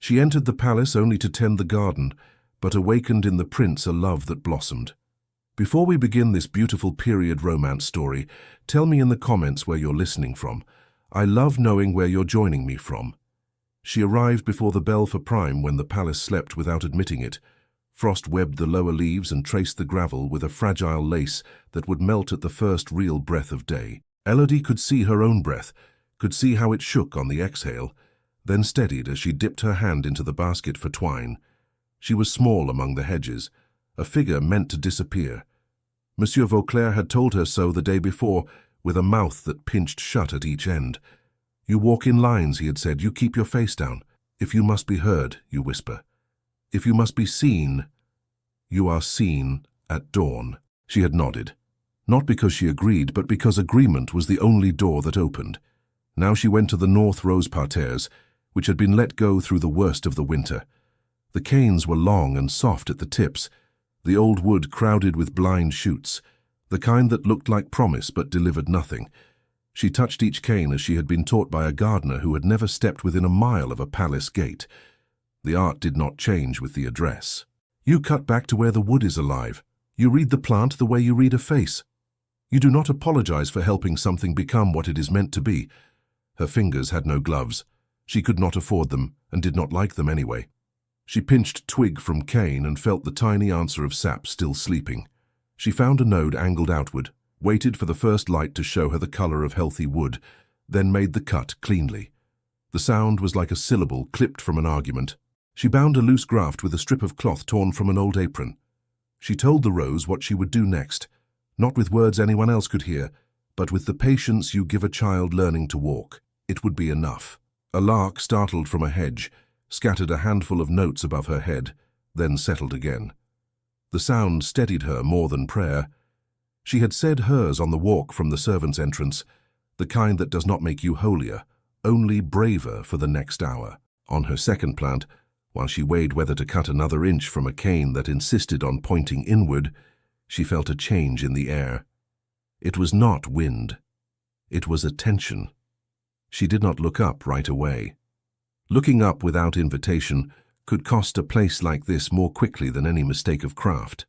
She entered the palace only to tend the garden, but awakened in the prince a love that blossomed. Before we begin this beautiful period romance story, tell me in the comments where you're listening from. I love knowing where you're joining me from. She arrived before the bell for prime when the palace slept without admitting it. Frost webbed the lower leaves and traced the gravel with a fragile lace that would melt at the first real breath of day. Elodie could see her own breath, could see how it shook on the exhale, then steadied as she dipped her hand into the basket for twine. She was small among the hedges, a figure meant to disappear. Monsieur Vauclair had told her so the day before, with a mouth that pinched shut at each end. You walk in lines, he had said. You keep your face down. If you must be heard, you whisper. If you must be seen, you are seen at dawn. She had nodded. Not because she agreed, but because agreement was the only door that opened. Now she went to the north rose parterres, which had been let go through the worst of the winter. The canes were long and soft at the tips, the old wood crowded with blind shoots, the kind that looked like promise but delivered nothing. She touched each cane as she had been taught by a gardener who had never stepped within a mile of a palace gate. The art did not change with the address. You cut back to where the wood is alive. You read the plant the way you read a face. You do not apologize for helping something become what it is meant to be. Her fingers had no gloves. She could not afford them and did not like them anyway. She pinched twig from cane and felt the tiny answer of sap still sleeping. She found a node angled outward, waited for the first light to show her the color of healthy wood, then made the cut cleanly. The sound was like a syllable clipped from an argument. She bound a loose graft with a strip of cloth torn from an old apron. She told the rose what she would do next, not with words anyone else could hear, but with the patience you give a child learning to walk. It would be enough. A lark startled from a hedge, scattered a handful of notes above her head, then settled again. The sound steadied her more than prayer. She had said hers on the walk from the servants' entrance, the kind that does not make you holier, only braver for the next hour. On her second plant, while she weighed whether to cut another inch from a cane that insisted on pointing inward, she felt a change in the air. It was not wind. It was attention. She did not look up right away. Looking up without invitation could cost a place like this more quickly than any mistake of craft.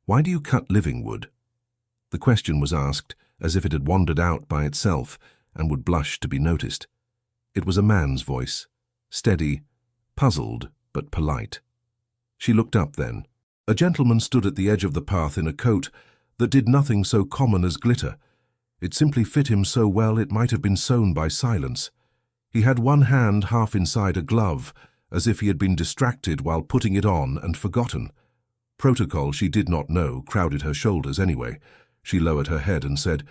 Why do you cut living wood? The question was asked as if it had wandered out by itself and would blush to be noticed. It was a man's voice, steady, puzzled, but polite. She looked up then. A gentleman stood at the edge of the path in a coat that did nothing so common as glitter. It simply fit him so well it might have been sewn by silence. He had one hand half inside a glove, as if he had been distracted while putting it on and forgotten. Protocol she did not know crowded her shoulders anyway. She lowered her head and said,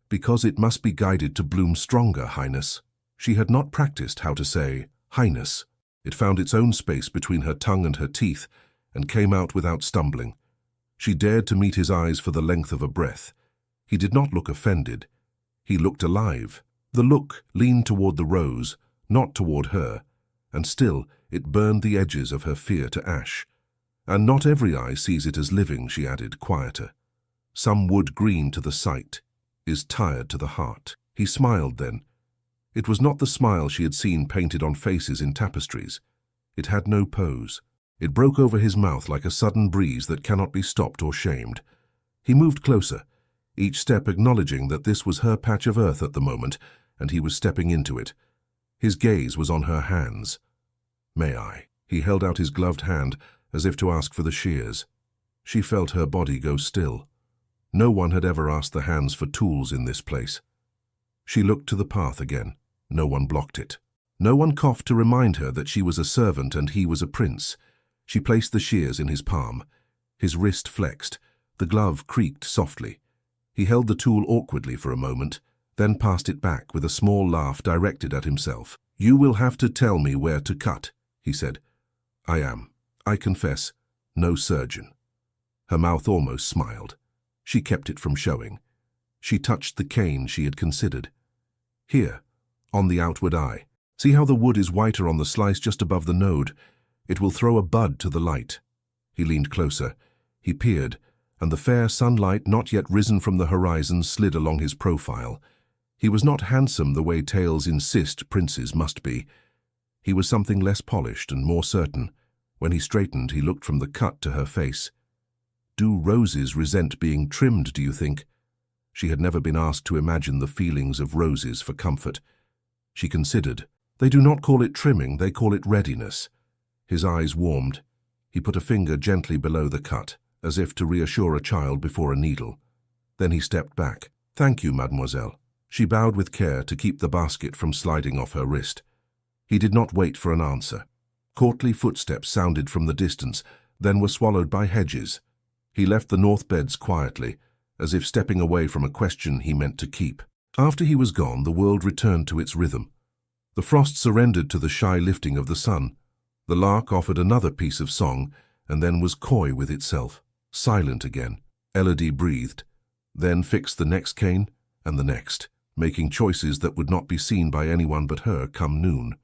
"Because it must be guided to bloom stronger, Highness." She had not practiced how to say, "Highness." It found its own space between her tongue and her teeth and came out without stumbling. She dared to meet his eyes for the length of a breath. He did not look offended. He looked alive. The look leaned toward the rose, not toward her, and still it burned the edges of her fear to ash. And not every eye sees it as living, she added, quieter. Some wood green to the sight is tired to the heart. He smiled then. It was not the smile she had seen painted on faces in tapestries. It had no pose. It broke over his mouth like a sudden breeze that cannot be stopped or shamed. He moved closer, each step acknowledging that this was her patch of earth at the moment, and he was stepping into it. His gaze was on her hands. "May I?" He held out his gloved hand as if to ask for the shears. She felt her body go still. No one had ever asked the hands for tools in this place. She looked to the path again. No one blocked it. No one coughed to remind her that she was a servant and he was a prince. She placed the shears in his palm. His wrist flexed. The glove creaked softly. He held the tool awkwardly for a moment, then passed it back with a small laugh directed at himself. "You will have to tell me where to cut," he said. "I am, I confess, no surgeon." Her mouth almost smiled. She kept it from showing. She touched the cane she had considered. "Here, on the outward eye. See how the wood is whiter on the slice just above the node? It will throw a bud to the light." He leaned closer. He peered, and the fair sunlight not yet risen from the horizon slid along his profile. He was not handsome the way tales insist princes must be. He was something less polished and more certain. When he straightened, he looked from the cut to her face. Do roses resent being trimmed, do you think? She had never been asked to imagine the feelings of roses for comfort. She considered. They do not call it trimming, they call it readiness. His eyes warmed. He put a finger gently below the cut, as if to reassure a child before a needle. Then he stepped back. Thank you, mademoiselle. She bowed with care to keep the basket from sliding off her wrist. He did not wait for an answer. Courtly footsteps sounded from the distance, then were swallowed by hedges. He left the north beds quietly, as if stepping away from a question he meant to keep. After he was gone, the world returned to its rhythm. The frost surrendered to the shy lifting of the sun. The lark offered another piece of song, and then was coy with itself, silent again. Elodie breathed, then fixed the next cane and the next, making choices that would not be seen by anyone but her come noon.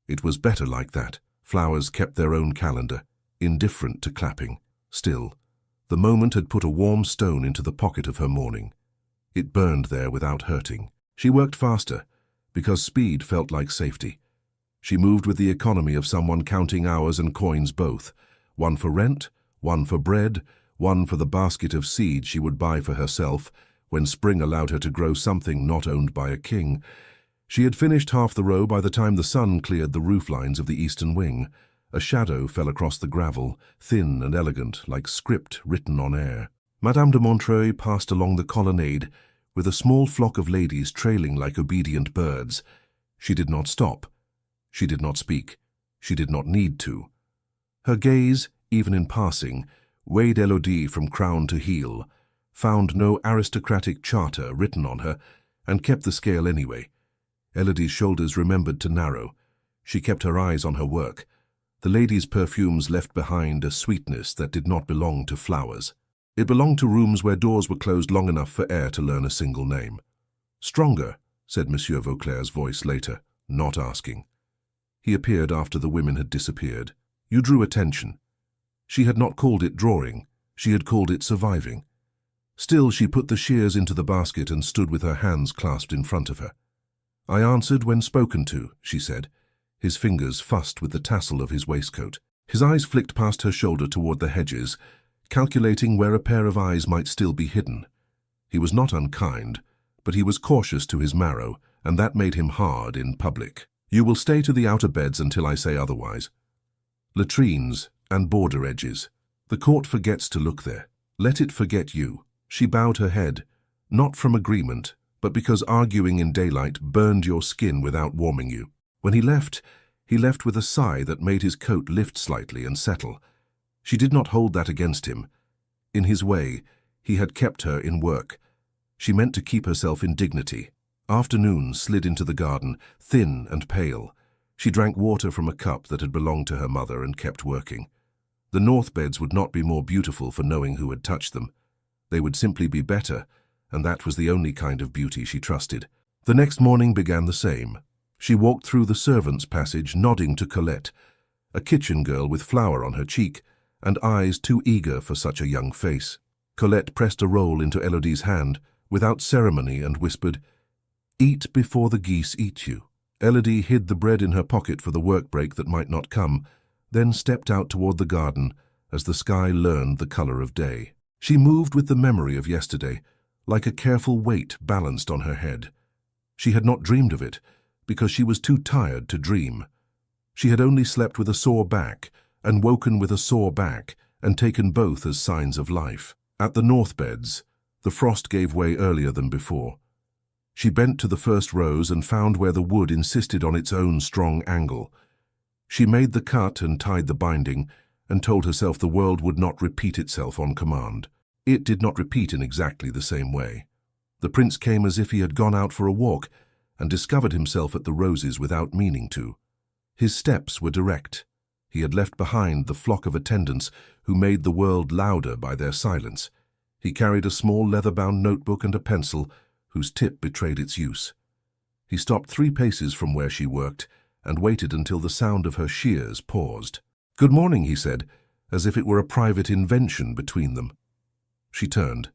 It was better like that. Flowers kept their own calendar, indifferent to clapping. Still, the moment had put a warm stone into the pocket of her morning. It burned there without hurting. She worked faster, because speed felt like safety. She moved with the economy of someone counting hours and coins both, one for rent, one for bread, one for the basket of seed she would buy for herself when spring allowed her to grow something not owned by a king. She had finished half the row by the time the sun cleared the roof lines of the eastern wing. A shadow fell across the gravel, thin and elegant, like script written on air. Madame de Montreuil passed along the colonnade, with a small flock of ladies trailing like obedient birds. She did not stop. She did not speak. She did not need to. Her gaze, even in passing, weighed Elodie from crown to heel, found no aristocratic charter written on her, and kept the scale anyway. Elodie's shoulders remembered to narrow. She kept her eyes on her work. The ladies' perfumes left behind a sweetness that did not belong to flowers. It belonged to rooms where doors were closed long enough for air to learn a single name. Stronger, said Monsieur Vauclair's voice later, not asking. He appeared after the women had disappeared. You drew attention. She had not called it drawing. She had called it surviving. Still, she put the shears into the basket and stood with her hands clasped in front of her. I answered when spoken to, she said. His fingers fussed with the tassel of his waistcoat. His eyes flicked past her shoulder toward the hedges, calculating where a pair of eyes might still be hidden. He was not unkind, but he was cautious to his marrow, and that made him hard in public. You will stay to the outer beds until I say otherwise. Latrines and border edges. The court forgets to look there. Let it forget you. She bowed her head, not from agreement, but because arguing in daylight burned your skin without warming you. When he left with a sigh that made his coat lift slightly and settle. She did not hold that against him. In his way, he had kept her in work. She meant to keep herself in dignity. Afternoon slid into the garden, thin and pale. She drank water from a cup that had belonged to her mother and kept working. The north beds would not be more beautiful for knowing who had touched them. They would simply be better, and that was the only kind of beauty she trusted. The next morning began the same. She walked through the servants' passage, nodding to Colette, a kitchen girl with flour on her cheek and eyes too eager for such a young face. Colette pressed a roll into Elodie's hand, without ceremony, and whispered, "Eat before the geese eat you." Elodie hid the bread in her pocket for the work break that might not come, then stepped out toward the garden as the sky learned the color of day. She moved with the memory of yesterday, like a careful weight balanced on her head. She had not dreamed of it, because she was too tired to dream. She had only slept with a sore back, and woken with a sore back, and taken both as signs of life. At the north beds, the frost gave way earlier than before. She bent to the first rows and found where the wood insisted on its own strong angle. She made the cut and tied the binding, and told herself the world would not repeat itself on command. It did not repeat in exactly the same way. The prince came as if he had gone out for a walk, and discovered himself at the roses without meaning to. His steps were direct. He had left behind the flock of attendants who made the world louder by their silence. He carried a small leather-bound notebook and a pencil, whose tip betrayed its use. He stopped 3 paces from where she worked, and waited until the sound of her shears paused. "Good morning," he said, as if it were a private invention between them. She turned.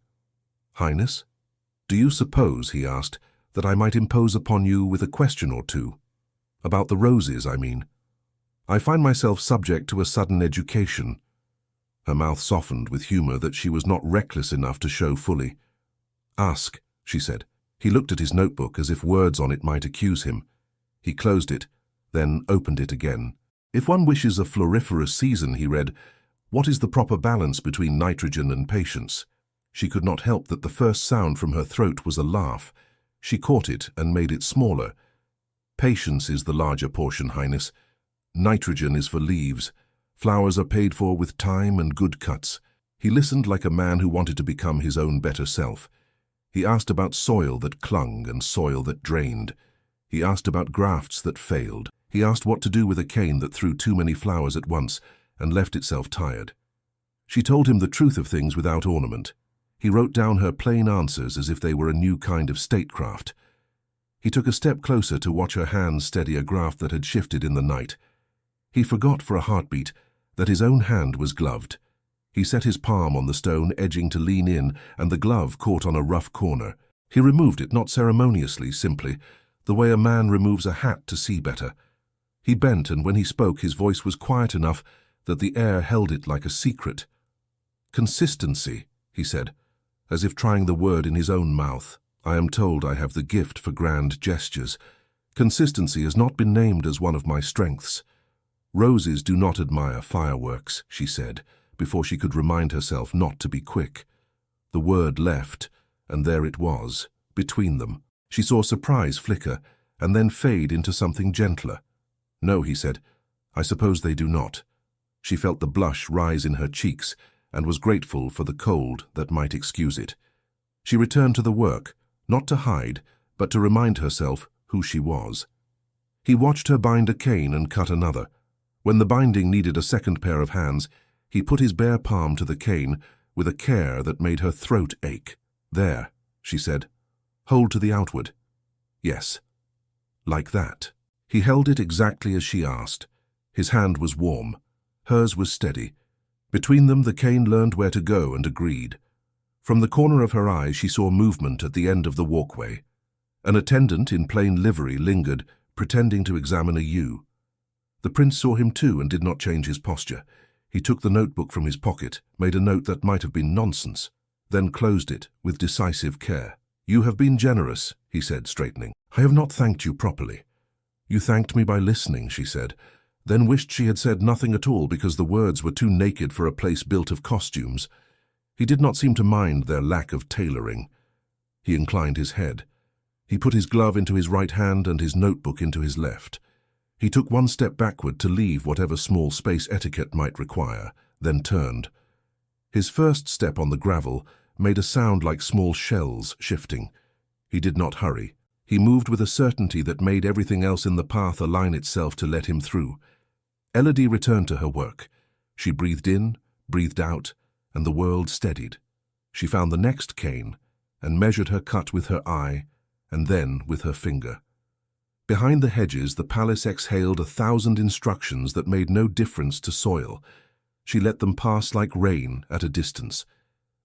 "Highness? Do you suppose," he asked, "that I might impose upon you with a question or two?" About the roses, I mean. I find myself subject to a sudden education. Her mouth softened with humor that she was not reckless enough to show fully. Ask, she said. He looked at his notebook as if words on it might accuse him. He closed it, then opened it again. If one wishes a floriferous season, he read, what is the proper balance between nitrogen and patience? She could not help that the first sound from her throat was a laugh. She caught it and made it smaller. Patience is the larger portion, Highness. Nitrogen is for leaves. Flowers are paid for with time and good cuts. He listened like a man who wanted to become his own better self. He asked about soil that clung and soil that drained. He asked about grafts that failed. He asked what to do with a cane that threw too many flowers at once and left itself tired. She told him the truth of things without ornament. He wrote down her plain answers as if they were a new kind of statecraft. He took a step closer to watch her hands steady a graft that had shifted in the night. He forgot for a heartbeat that his own hand was gloved. He set his palm on the stone, edging to lean in, and the glove caught on a rough corner. He removed it, not ceremoniously, simply, the way a man removes a hat to see better. He bent, and when he spoke, his voice was quiet enough that the air held it like a secret. Consistency, he said, as if trying the word in his own mouth. I am told I have the gift for grand gestures. Consistency has not been named as one of my strengths. Roses do not admire fireworks, she said, before she could remind herself not to be quick. The word left, and there it was, between them. She saw surprise flicker, and then fade into something gentler. No, he said, I suppose they do not. She felt the blush rise in her cheeks, and was grateful for the cold that might excuse it. She returned to the work, not to hide, but to remind herself who she was. He watched her bind a cane and cut another. When the binding needed a second pair of hands, he put his bare palm to the cane with a care that made her throat ache. There, she said. Hold to the outward. Yes. Like that. He held it exactly as she asked. His hand was warm. Hers was steady. Between them, the cane learned where to go and agreed. From the corner of her eye, she saw movement at the end of the walkway. An attendant in plain livery lingered, pretending to examine a ewe. The prince saw him too and did not change his posture. He took the notebook from his pocket, made a note that might have been nonsense, then closed it with decisive care. You have been generous, he said, straightening. I have not thanked you properly. You thanked me by listening, she said, then wished she had said nothing at all because the words were too naked for a place built of costumes. He did not seem to mind their lack of tailoring. He inclined his head. He put his glove into his right hand and his notebook into his left. He took one step backward to leave whatever small space etiquette might require, then turned. His first step on the gravel made a sound like small shells shifting. He did not hurry. He moved with a certainty that made everything else in the path align itself to let him through. Elodie returned to her work. She breathed in, breathed out, and the world steadied. She found the next cane and measured her cut with her eye and then with her finger. Behind the hedges, the palace exhaled 1,000 instructions that made no difference to soil. She let them pass like rain at a distance.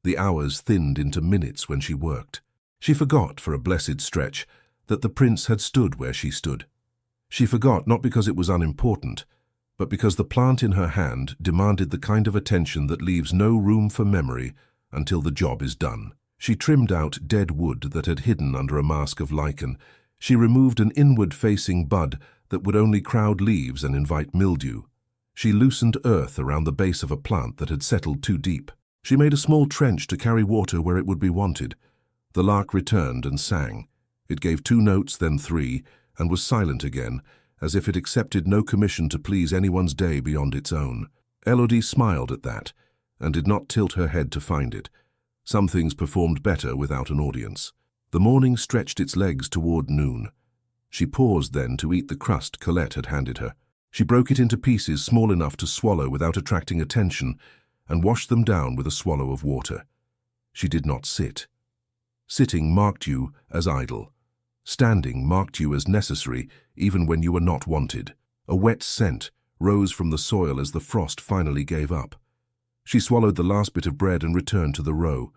The hours thinned into minutes when she worked. She forgot, for a blessed stretch, that the prince had stood where she stood. She forgot not because it was unimportant, but because the plant in her hand demanded the kind of attention that leaves no room for memory until the job is done. She trimmed out dead wood that had hidden under a mask of lichen. She removed an inward-facing bud that would only crowd leaves and invite mildew. She loosened earth around the base of a plant that had settled too deep. She made a small trench to carry water where it would be wanted. The lark returned and sang. It gave 2 notes, then 3, and was silent again, as if it accepted no commission to please anyone's day beyond its own. Elodie smiled at that, and did not tilt her head to find it. Some things performed better without an audience. The morning stretched its legs toward noon. She paused then to eat the crust Colette had handed her. She broke it into pieces small enough to swallow without attracting attention, and washed them down with a swallow of water. She did not sit. Sitting marked you as idle. Standing marked you as necessary even when you were not wanted. A wet scent rose from the soil as the frost finally gave up. She swallowed the last bit of bread and returned to the row.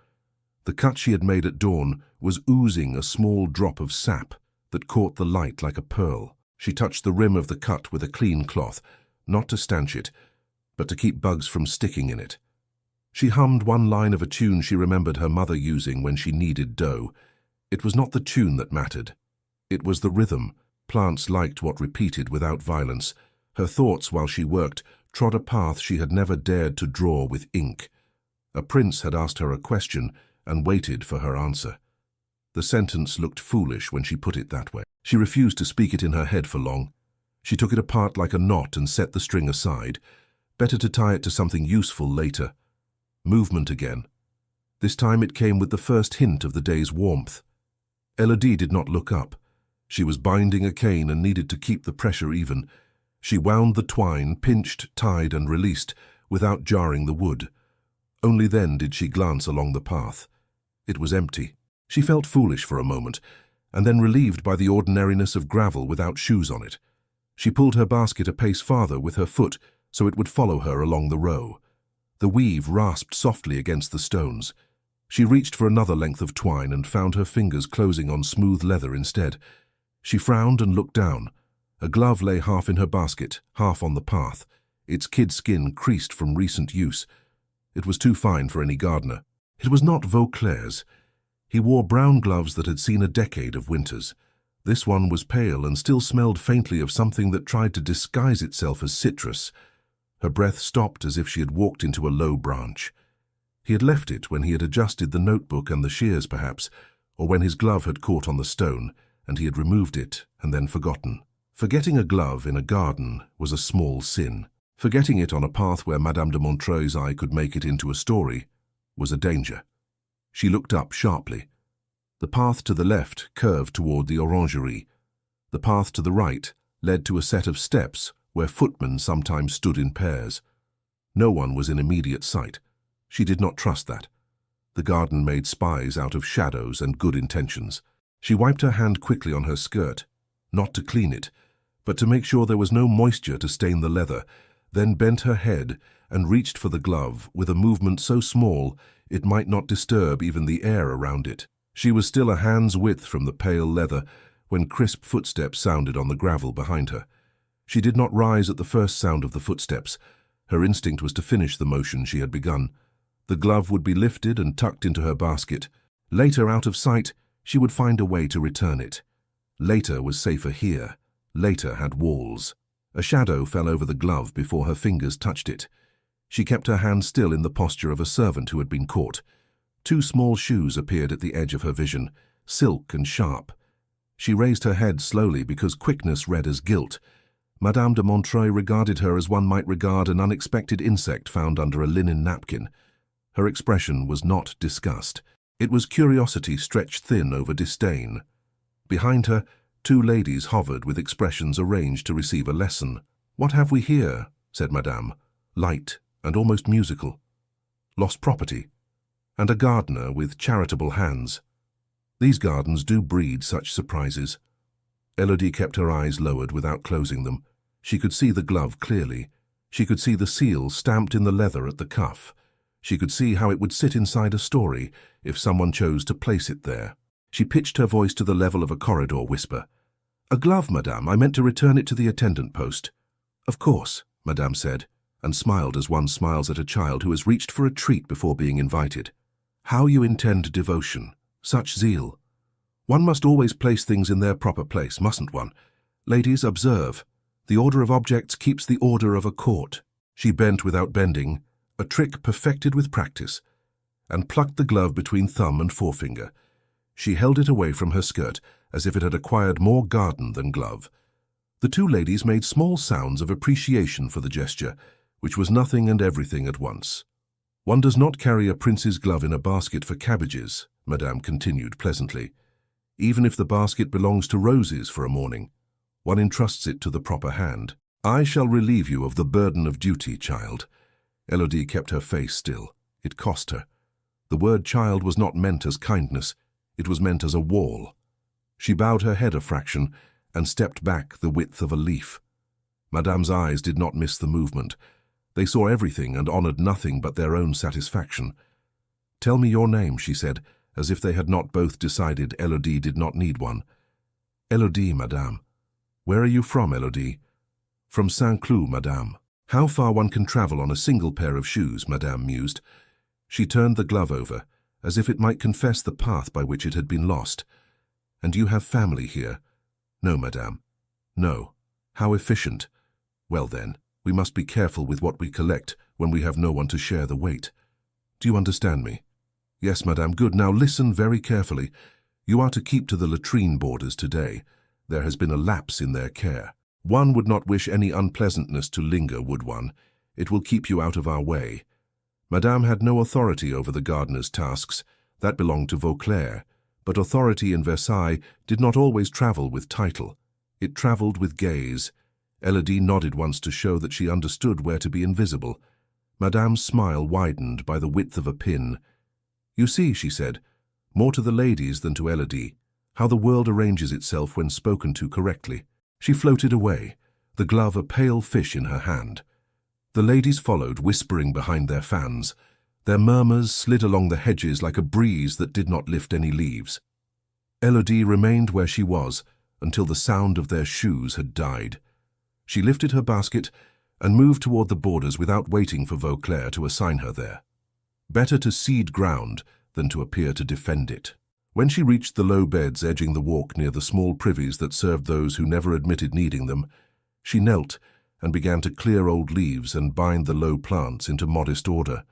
The cut she had made at dawn was oozing a small drop of sap that caught the light like a pearl. She touched the rim of the cut with a clean cloth, not to stanch it, but to keep bugs from sticking in it. She hummed one line of a tune she remembered her mother using when she kneaded dough. It was not the tune that mattered. It was the rhythm. Plants liked what repeated without violence. Her thoughts, while she worked, trod a path she had never dared to draw with ink. A prince had asked her a question and waited for her answer. The sentence looked foolish when she put it that way. She refused to speak it in her head for long. She took it apart like a knot and set the string aside. Better to tie it to something useful later. Movement again. This time it came with the first hint of the day's warmth. Elodie did not look up. She was binding a cane and needed to keep the pressure even. She wound the twine, pinched, tied and released, without jarring the wood. Only then did she glance along the path. It was empty. She felt foolish for a moment, and then relieved by the ordinariness of gravel without shoes on it. She pulled her basket a pace farther with her foot so it would follow her along the row. The weave rasped softly against the stones. She reached for another length of twine and found her fingers closing on smooth leather instead. She frowned and looked down. A glove lay half in her basket, half on the path, its kid skin creased from recent use. It was too fine for any gardener. It was not Vauclair's. He wore brown gloves that had seen a decade of winters. This one was pale and still smelled faintly of something that tried to disguise itself as citrus. Her breath stopped as if she had walked into a low branch. He had left it when he had adjusted the notebook and the shears perhaps, or when his glove had caught on the stone, and he had removed it and then forgotten. Forgetting a glove in a garden was a small sin. Forgetting it on a path where Madame de Montreuil's eye could make it into a story was a danger. She looked up sharply. The path to the left curved toward the orangerie. The path to the right led to a set of steps where footmen sometimes stood in pairs. No one was in immediate sight. She did not trust that. The garden made spies out of shadows and good intentions. She wiped her hand quickly on her skirt, not to clean it, but to make sure there was no moisture to stain the leather, then bent her head and reached for the glove with a movement so small it might not disturb even the air around it. She was still a hand's width from the pale leather when crisp footsteps sounded on the gravel behind her. She did not rise at the first sound of the footsteps. Her instinct was to finish the motion she had begun. The glove would be lifted and tucked into her basket. Later, out of sight, she would find a way to return it. Later was safer here. Later had walls. A shadow fell over the glove before her fingers touched it. She kept her hand still in the posture of a servant who had been caught. Two small shoes appeared at the edge of her vision, silk and sharp. She raised her head slowly because quickness read as guilt. Madame de Montreuil regarded her as one might regard an unexpected insect found under a linen napkin. Her expression was not disgust. It was curiosity stretched thin over disdain. Behind her, two ladies hovered with expressions arranged to receive a lesson. "What have we here?" said Madame, light and almost musical. "Lost property, and a gardener with charitable hands. These gardens do breed such surprises." Elodie kept her eyes lowered without closing them. She could see the glove clearly. She could see the seal stamped in the leather at the cuff. She could see how it would sit inside a story if someone chose to place it there. She pitched her voice to the level of a corridor whisper. "A glove, Madame. I meant to return it to the attendant post." "Of course," Madame said, and smiled as one smiles at a child who has reached for a treat before being invited. "How you intend devotion. Such zeal. One must always place things in their proper place, mustn't one? Ladies, observe. The order of objects keeps the order of a court." She bent without bending, a trick perfected with practice, and plucked the glove between thumb and forefinger. She held it away from her skirt as if it had acquired more garden than glove. The two ladies made small sounds of appreciation for the gesture, which was nothing and everything at once. "One does not carry a prince's glove in a basket for cabbages," Madame continued pleasantly. "Even if the basket belongs to roses for a morning, one entrusts it to the proper hand. I shall relieve you of the burden of duty, child." Elodie kept her face still. It cost her. The word child was not meant as kindness. It was meant as a wall. She bowed her head a fraction and stepped back the width of a leaf. Madame's eyes did not miss the movement. They saw everything and honored nothing but their own satisfaction. "Tell me your name," she said, as if they had not both decided Elodie did not need one. "Elodie, Madame." Where are you from, Elodie? From Saint-Cloud, madame. How far one can travel on a single pair of shoes, madame mused. She turned the glove over, as if it might confess the path by which it had been lost. And you have family here? No, madame. No. How efficient. Well then, we must be careful with what we collect when we have no one to share the weight. Do you understand me? Yes, madame. Good. Now listen very carefully. You are to keep to the latrine borders today. There has been a lapse in their care. One would not wish any unpleasantness to linger, would one? It will keep you out of our way. Madame had no authority over the gardener's tasks. That belonged to Vauclair. But authority in Versailles did not always travel with title. It travelled with gaze. Elodie nodded once to show that she understood where to be invisible. Madame's smile widened by the width of a pin. You see, she said, more to the ladies than to Elodie, how the world arranges itself when spoken to correctly. She floated away, the glove a pale fish in her hand. The ladies followed, whispering behind their fans. Their murmurs slid along the hedges like a breeze that did not lift any leaves. Elodie remained where she was until the sound of their shoes had died. She lifted her basket and moved toward the borders without waiting for Vauclair to assign her there. Better to cede ground than to appear to defend it. When she reached the low beds edging the walk near the small privies that served those who never admitted needing them, she knelt and began to clear old leaves and bind the low plants into modest order.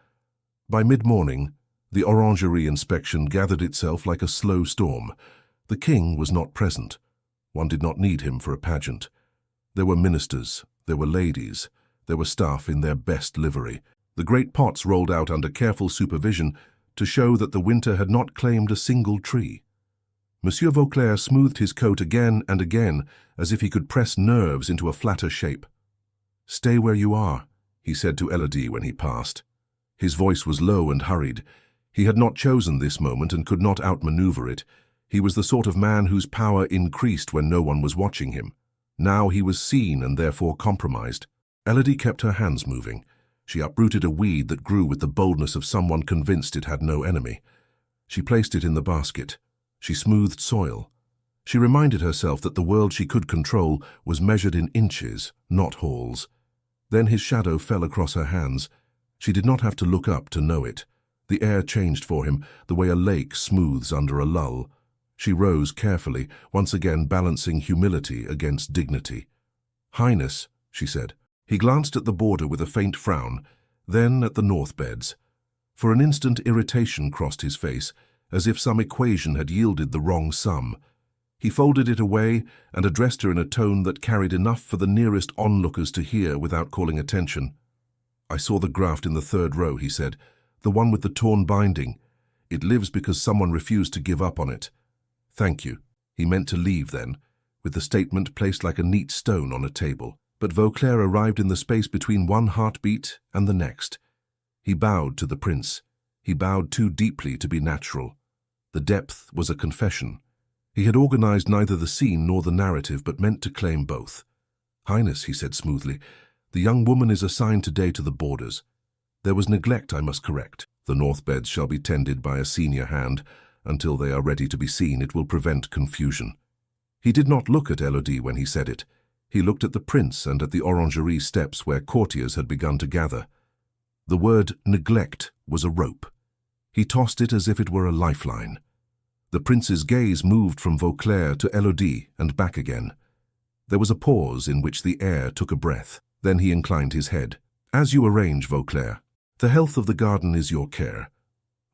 By mid-morning, the orangerie inspection gathered itself like a slow storm. The king was not present. One did not need him for a pageant. There were ministers, there were ladies, there were staff in their best livery. The great pots rolled out under careful supervision to show that the winter had not claimed a single tree. Monsieur Vauclair smoothed his coat again and again, as if he could press nerves into a flatter shape. "Stay where you are," he said to Elodie when he passed. His voice was low and hurried. He had not chosen this moment and could not outmaneuver it. He was the sort of man whose power increased when no one was watching him. Now he was seen and therefore compromised. Elodie kept her hands moving. She uprooted a weed that grew with the boldness of someone convinced it had no enemy. She placed it in the basket. She smoothed soil. She reminded herself that the world she could control was measured in inches, not halls. Then his shadow fell across her hands. She did not have to look up to know it. The air changed for him, the way a lake smooths under a lull. She rose carefully, once again balancing humility against dignity. "Highness," she said. He glanced at the border with a faint frown, then at the north beds. For an instant irritation crossed his face, as if some equation had yielded the wrong sum. He folded it away and addressed her in a tone that carried enough for the nearest onlookers to hear without calling attention. "I saw the graft in the third row," he said, "the one with the torn binding. It lives because someone refused to give up on it." "Thank you." He meant to leave then, with the statement placed like a neat stone on a table. But Vauclair arrived in the space between one heartbeat and the next. He bowed to the prince. He bowed too deeply to be natural. The depth was a confession. He had organized neither the scene nor the narrative, but meant to claim both. "Highness," he said smoothly, "the young woman is assigned today to the borders. There was neglect I must correct. The north beds shall be tended by a senior hand. Until they are ready to be seen, it will prevent confusion." He did not look at Elodie when he said it. He looked at the prince and at the orangerie steps where courtiers had begun to gather. The word neglect was a rope. He tossed it as if it were a lifeline. The prince's gaze moved from Vauclair to Elodie and back again. There was a pause in which the air took a breath. Then he inclined his head. "As you arrange, Vauclair. The health of the garden is your care."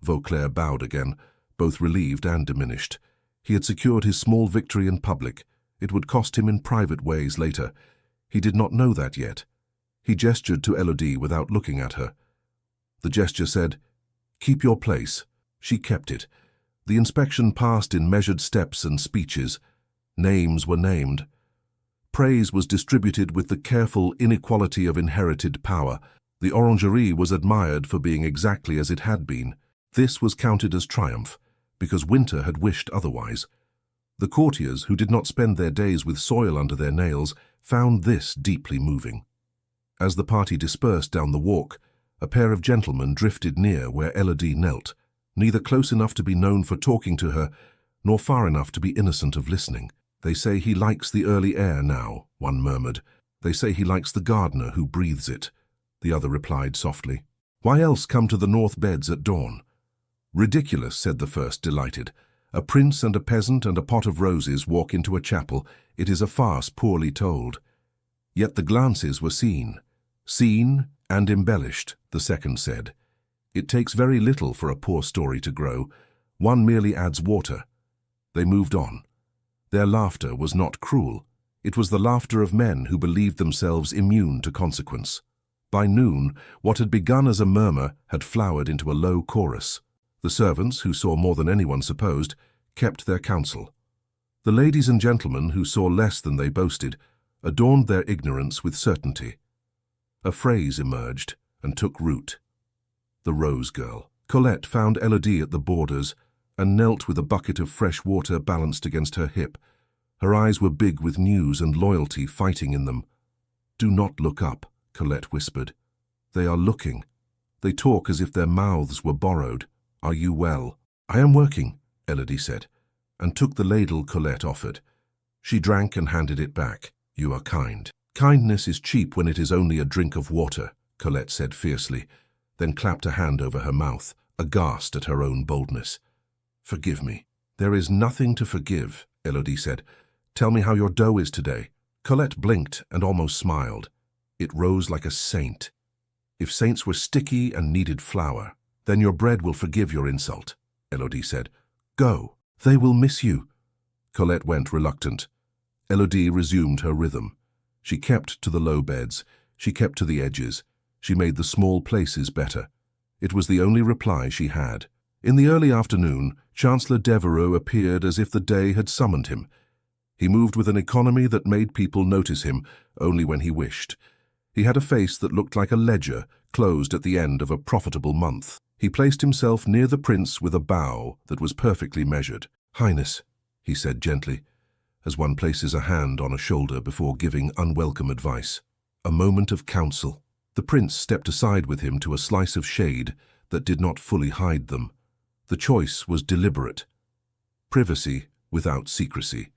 Vauclair bowed again, both relieved and diminished. He had secured his small victory in public. It would cost him in private ways later. He did not know that yet. He gestured to Elodie without looking at her. The gesture said, "Keep your place." She kept it. The inspection passed in measured steps and speeches. Names were named. Praise was distributed with the careful inequality of inherited power. The orangerie was admired for being exactly as it had been. This was counted as triumph, because winter had wished otherwise. The courtiers, who did not spend their days with soil under their nails, found this deeply moving. As the party dispersed down the walk, a pair of gentlemen drifted near where Elodie knelt, neither close enough to be known for talking to her, nor far enough to be innocent of listening. They say he likes the early air now, one murmured. They say he likes the gardener who breathes it, the other replied softly. Why else come to the north beds at dawn? Ridiculous, said the first, delighted. A prince and a peasant and a pot of roses walk into a chapel. It is a farce poorly told. Yet the glances were seen and embellished, the second said. It takes very little for a poor story to grow. One merely adds water. They moved on. Their laughter was not cruel. It was the laughter of men who believed themselves immune to consequence. By noon, what had begun as a murmur had flowered into a low chorus. The servants, who saw more than anyone supposed, kept their counsel. The ladies and gentlemen, who saw less than they boasted, adorned their ignorance with certainty. A phrase emerged and took root. The Rose Girl. Colette found Elodie at the borders and knelt with a bucket of fresh water balanced against her hip. Her eyes were big with news and loyalty fighting in them. Do not look up, Colette whispered. They are looking. They talk as if their mouths were borrowed. Are you well? I am working, Elodie said, and took the ladle Colette offered. She drank and handed it back. You are kind. Kindness is cheap when it is only a drink of water, Colette said fiercely, then clapped a hand over her mouth, aghast at her own boldness. Forgive me. There is nothing to forgive, Elodie said. Tell me how your dough is today. Colette blinked and almost smiled. It rose like a saint. If saints were sticky and needed flour, then your bread will forgive your insult, Elodie said. Go. They will miss you. Colette went reluctant. Elodie resumed her rhythm. She kept to the low beds. She kept to the edges. She made the small places better. It was the only reply she had. In the early afternoon, Chancellor Devereux appeared as if the day had summoned him. He moved with an economy that made people notice him only when he wished. He had a face that looked like a ledger closed at the end of a profitable month. He placed himself near the prince with a bow that was perfectly measured. Highness, he said gently, as one places a hand on a shoulder before giving unwelcome advice. A moment of counsel. The prince stepped aside with him to a slice of shade that did not fully hide them. The choice was deliberate. Privacy without secrecy.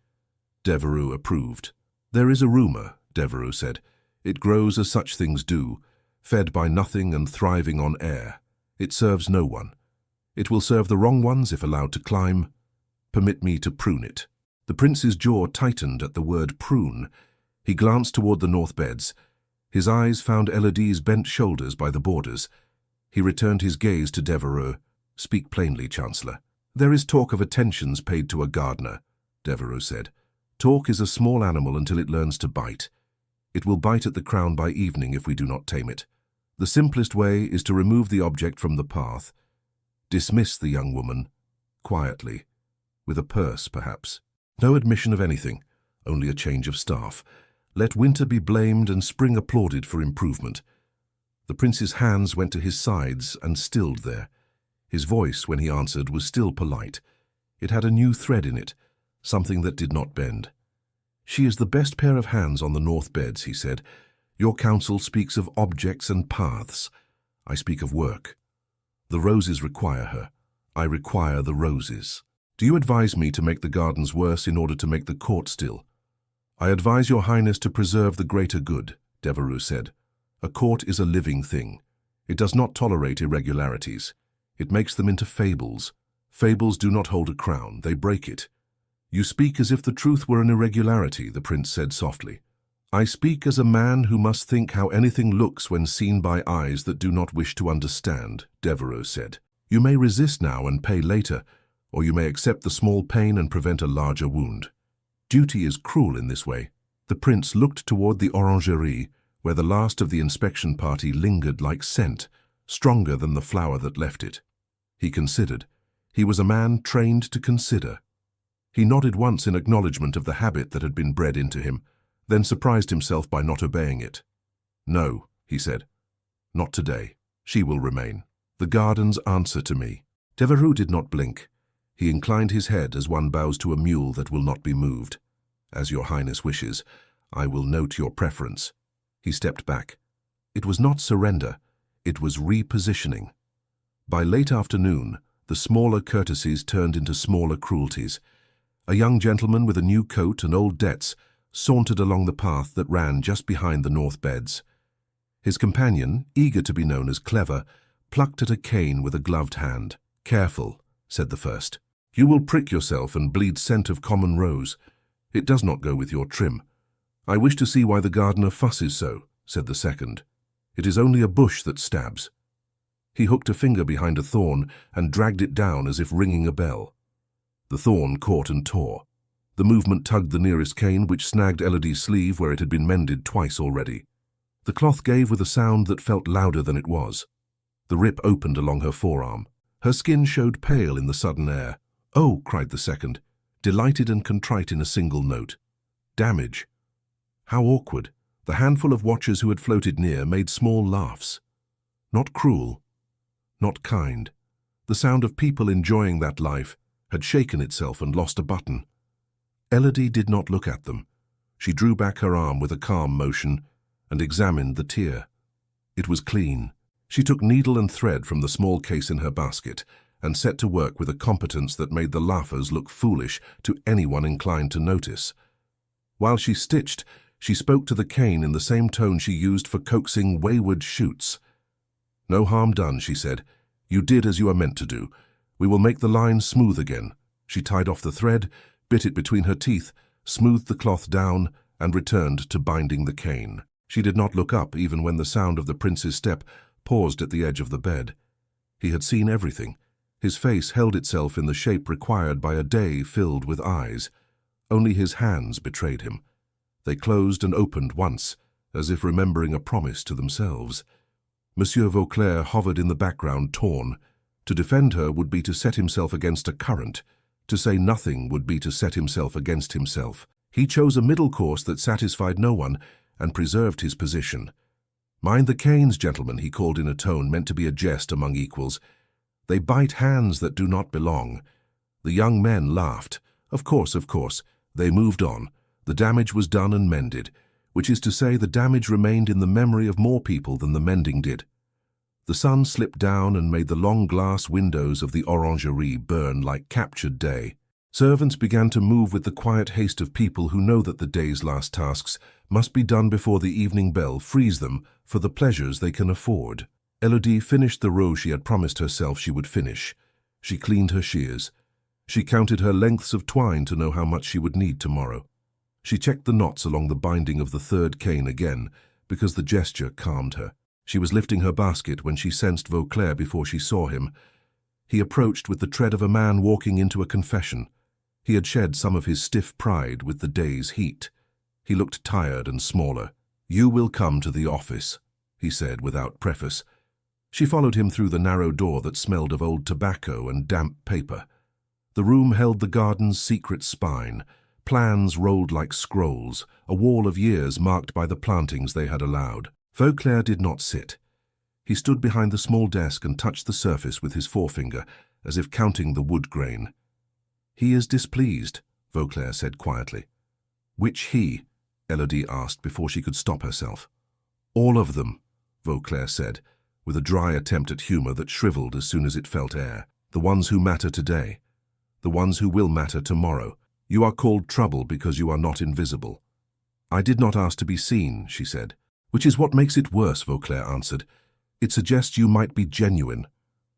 Devereux approved. There is a rumor, Devereux said. It grows as such things do, fed by nothing and thriving on air. It serves no one. It will serve the wrong ones if allowed to climb. Permit me to prune it. The prince's jaw tightened at the word prune. He glanced toward the north beds. His eyes found Elodie's bent shoulders by the borders. He returned his gaze to Devereux. Speak plainly, Chancellor. There is talk of attentions paid to a gardener, Devereux said. Talk is a small animal until it learns to bite. It will bite at the crown by evening if we do not tame it. The simplest way is to remove the object from the path. Dismiss the young woman, quietly, with a purse, perhaps. No admission of anything, only a change of staff. Let winter be blamed and spring applauded for improvement. The prince's hands went to his sides and stilled there. His voice, when he answered, was still polite. It had a new thread in it, something that did not bend. She is the best pair of hands on the north beds, he said. Your counsel speaks of objects and paths. I speak of work. The roses require her. I require the roses. Do you advise me to make the gardens worse in order to make the court still? I advise your highness to preserve the greater good, Devereux said. A court is a living thing. It does not tolerate irregularities. It makes them into fables. Fables do not hold a crown, they break it. You speak as if the truth were an irregularity, the prince said softly. I speak as a man who must think how anything looks when seen by eyes that do not wish to understand, Devereux said. You may resist now and pay later, or you may accept the small pain and prevent a larger wound. Duty is cruel in this way. The prince looked toward the orangerie, where the last of the inspection party lingered like scent, stronger than the flower that left it. He considered. He was a man trained to consider. He nodded once in acknowledgement of the habit that had been bred into him, then surprised himself by not obeying it. No, he said. Not today. She will remain. The garden's answer to me. Devereux did not blink. He inclined his head as one bows to a mule that will not be moved. As your highness wishes, I will note your preference. He stepped back. It was not surrender. It was repositioning. By late afternoon, the smaller courtesies turned into smaller cruelties. A young gentleman with a new coat and old debts sauntered along the path that ran just behind the north beds. His companion, eager to be known as clever, plucked at a cane with a gloved hand. "Careful," said the first. "You will prick yourself and bleed scent of common rose. It does not go with your trim." "I wish to see why the gardener fusses so," said the second. "It is only a bush that stabs." He hooked a finger behind a thorn and dragged it down as if ringing a bell. The thorn caught and tore. The movement tugged the nearest cane, which snagged Elodie's sleeve where it had been mended twice already. The cloth gave with a sound that felt louder than it was. The rip opened along her forearm. Her skin showed pale in the sudden air. "Oh," cried the second, delighted and contrite in a single note. "Damage." How awkward. The handful of watchers who had floated near made small laughs. Not cruel, not kind. The sound of people enjoying that life had shaken itself and lost a button. Elodie did not look at them. She drew back her arm with a calm motion and examined the tear. It was clean. She took needle and thread from the small case in her basket and set to work with a competence that made the laughers look foolish to anyone inclined to notice. While she stitched, she spoke to the cane in the same tone she used for coaxing wayward shoots. "No harm done," she said. "You did as you are meant to do. We will make the line smooth again." She tied off the thread, bit it between her teeth, smoothed the cloth down, and returned to binding the cane. She did not look up even when the sound of the prince's step paused at the edge of the bed. He had seen everything. His face held itself in the shape required by a day filled with eyes. Only his hands betrayed him. They closed and opened once, as if remembering a promise to themselves. Monsieur Vauclair hovered in the background, torn. To defend her would be to set himself against a current. To say nothing would be to set himself against himself. He chose a middle course that satisfied no one and preserved his position. "Mind the canes, gentlemen," he called in a tone meant to be a jest among equals. "They bite hands that do not belong." The young men laughed. Of course. They moved on. The damage was done and mended, which is to say the damage remained in the memory of more people than the mending did. The sun slipped down and made the long glass windows of the orangerie burn like captured day. Servants began to move with the quiet haste of people who know that the day's last tasks must be done before the evening bell frees them for the pleasures they can afford. Elodie finished the row she had promised herself she would finish. She cleaned her shears. She counted her lengths of twine to know how much she would need tomorrow. She checked the knots along the binding of the third cane again, because the gesture calmed her. She was lifting her basket when she sensed Vauclair before she saw him. He approached with the tread of a man walking into a confession. He had shed some of his stiff pride with the day's heat. He looked tired and smaller. "You will come to the office," he said without preface. She followed him through the narrow door that smelled of old tobacco and damp paper. The room held the garden's secret spine. Plans rolled like scrolls, a wall of years marked by the plantings they had allowed. Vauclair did not sit. He stood behind the small desk and touched the surface with his forefinger, as if counting the wood grain. "He is displeased," Vauclair said quietly. "Which he?" Elodie asked before she could stop herself. "All of them," Vauclair said, with a dry attempt at humor that shriveled as soon as it felt air. "The ones who matter today. The ones who will matter tomorrow. You are called trouble because you are not invisible." "I did not ask to be seen," she said. "Which is what makes it worse," Vauclair answered. "It suggests you might be genuine.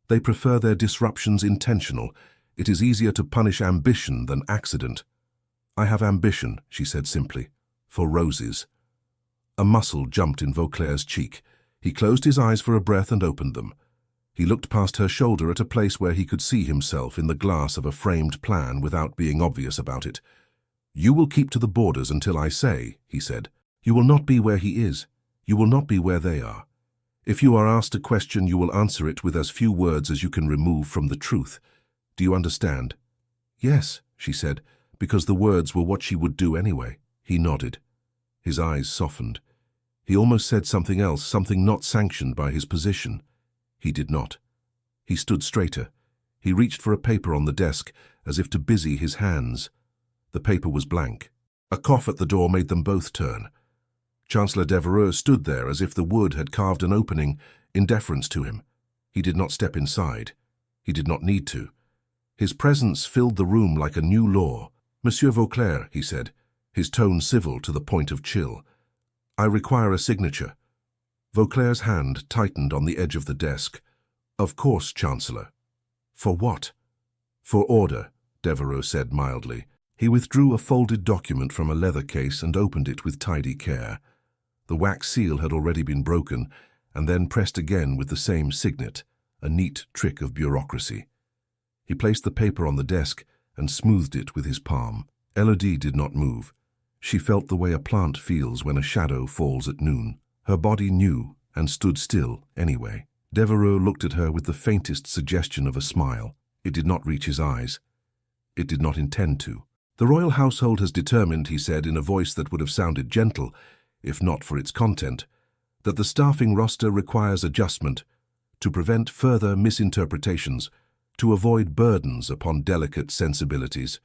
They prefer their disruptions intentional. It is easier to punish ambition than accident." "I have ambition," she said simply, "for roses." A muscle jumped in Vauclair's cheek. He closed his eyes for a breath and opened them. He looked past her shoulder at a place where he could see himself in the glass of a framed plan without being obvious about it. "You will keep to the borders until I say," he said. "You will not be where he is. You will not be where they are. If you are asked a question, you will answer it with as few words as you can remove from the truth. Do you understand?" "Yes," she said, because the words were what she would do anyway. He nodded. His eyes softened. He almost said something else, something not sanctioned by his position. He did not. He stood straighter. He reached for a paper on the desk, as if to busy his hands. The paper was blank. A cough at the door made them both turn. Chancellor Devereux stood there as if the wood had carved an opening in deference to him. He did not step inside. He did not need to. His presence filled the room like a new law. Monsieur Vauclair, he said, his tone civil to the point of chill. I require a signature. Vauclair's hand tightened on the edge of the desk. Of course, Chancellor. For what? For order, Devereux said mildly. He withdrew a folded document from a leather case and opened it with tidy care. The wax seal had already been broken and then pressed again with the same signet, a neat trick of bureaucracy. He placed the paper on the desk and smoothed it with his palm. Elodie did not move. She felt the way a plant feels when a shadow falls at noon. Her body knew and stood still anyway. Devereux looked at her with the faintest suggestion of a smile. It did not reach his eyes. It did not intend to. The royal household has determined, he said in a voice that would have sounded gentle, if not for its content, that the staffing roster requires adjustment to prevent further misinterpretations, to avoid burdens upon delicate sensibilities.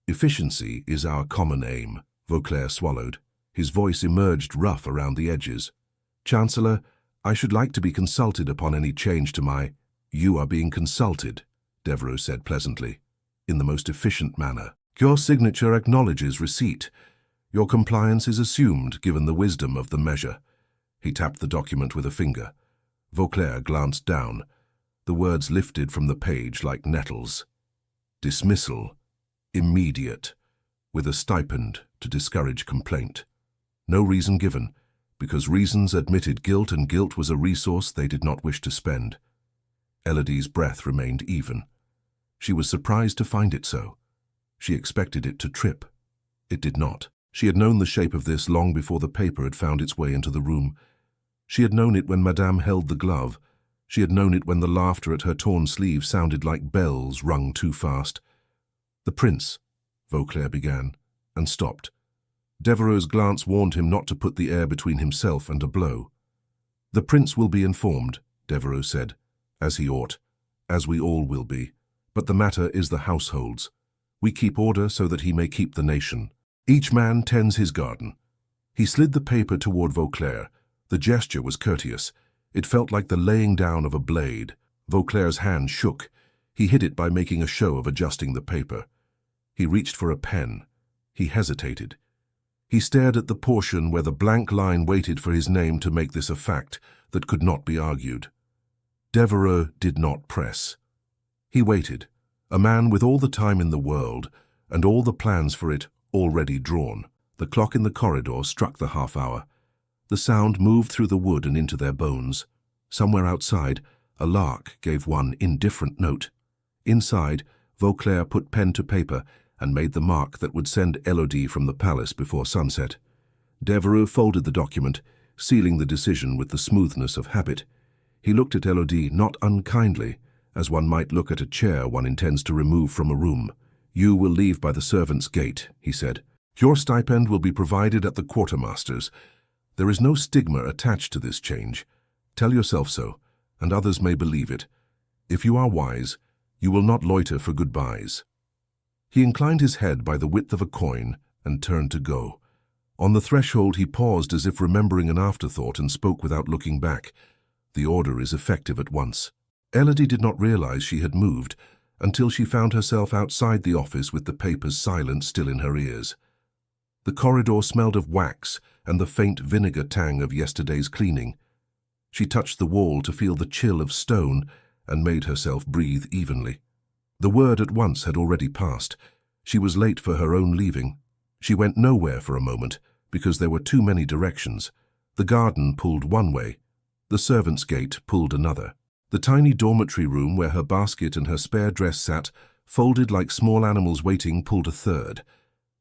Efficiency is our common aim, Vauclair swallowed. His voice emerged rough around the edges. Chancellor, I should like to be consulted upon any change to my— You are being consulted, Devereux said pleasantly, in the most efficient manner. Your signature acknowledges receipt. Your compliance is assumed given the wisdom of the measure. He tapped the document with a finger. Vauclair glanced down. The words lifted from the page like nettles. Dismissal. Immediate. With a stipend to discourage complaint. No reason given, because reasons admitted guilt and guilt was a resource they did not wish to spend. Elodie's breath remained even. She was surprised to find it so. She expected it to trip. It did not. She had known the shape of this long before the paper had found its way into the room. She had known it when Madame held the glove. She had known it when the laughter at her torn sleeve sounded like bells rung too fast. The prince, Vauclair began, and stopped. Devereux's glance warned him not to put the air between himself and a blow. The prince will be informed, Devereux said, as he ought, as we all will be. But the matter is the household's. We keep order so that he may keep the nation. Each man tends his garden. He slid the paper toward Vauclair. The gesture was courteous. It felt like the laying down of a blade. Vauclair's hand shook. He hid it by making a show of adjusting the paper. He reached for a pen. He hesitated. He stared at the portion where the blank line waited for his name to make this a fact that could not be argued. Devereux did not press. He waited, a man with all the time in the world and all the plans for it already drawn. The clock in the corridor struck the half-hour. The sound moved through the wood and into their bones. Somewhere outside, a lark gave one indifferent note. Inside, Vauclair put pen to paper and made the mark that would send Elodie from the palace before sunset. Devereux folded the document, sealing the decision with the smoothness of habit. He looked at Elodie not unkindly, as one might look at a chair one intends to remove from a room. You will leave by the servants' gate, he said. Your stipend will be provided at the quartermaster's. There is no stigma attached to this change. Tell yourself so, and others may believe it. If you are wise, you will not loiter for goodbyes. He inclined his head by the width of a coin and turned to go. On the threshold he paused as if remembering an afterthought and spoke without looking back. The order is effective at once. Elodie did not realize she had moved until she found herself outside the office with the papers silent still in her ears. The corridor smelled of wax and the faint vinegar tang of yesterday's cleaning. She touched the wall to feel the chill of stone and made herself breathe evenly. The word at once had already passed. She was late for her own leaving. She went nowhere for a moment because there were too many directions. The garden pulled one way. The servants' gate pulled another. The tiny dormitory room where her basket and her spare dress sat, folded like small animals waiting, pulled a third.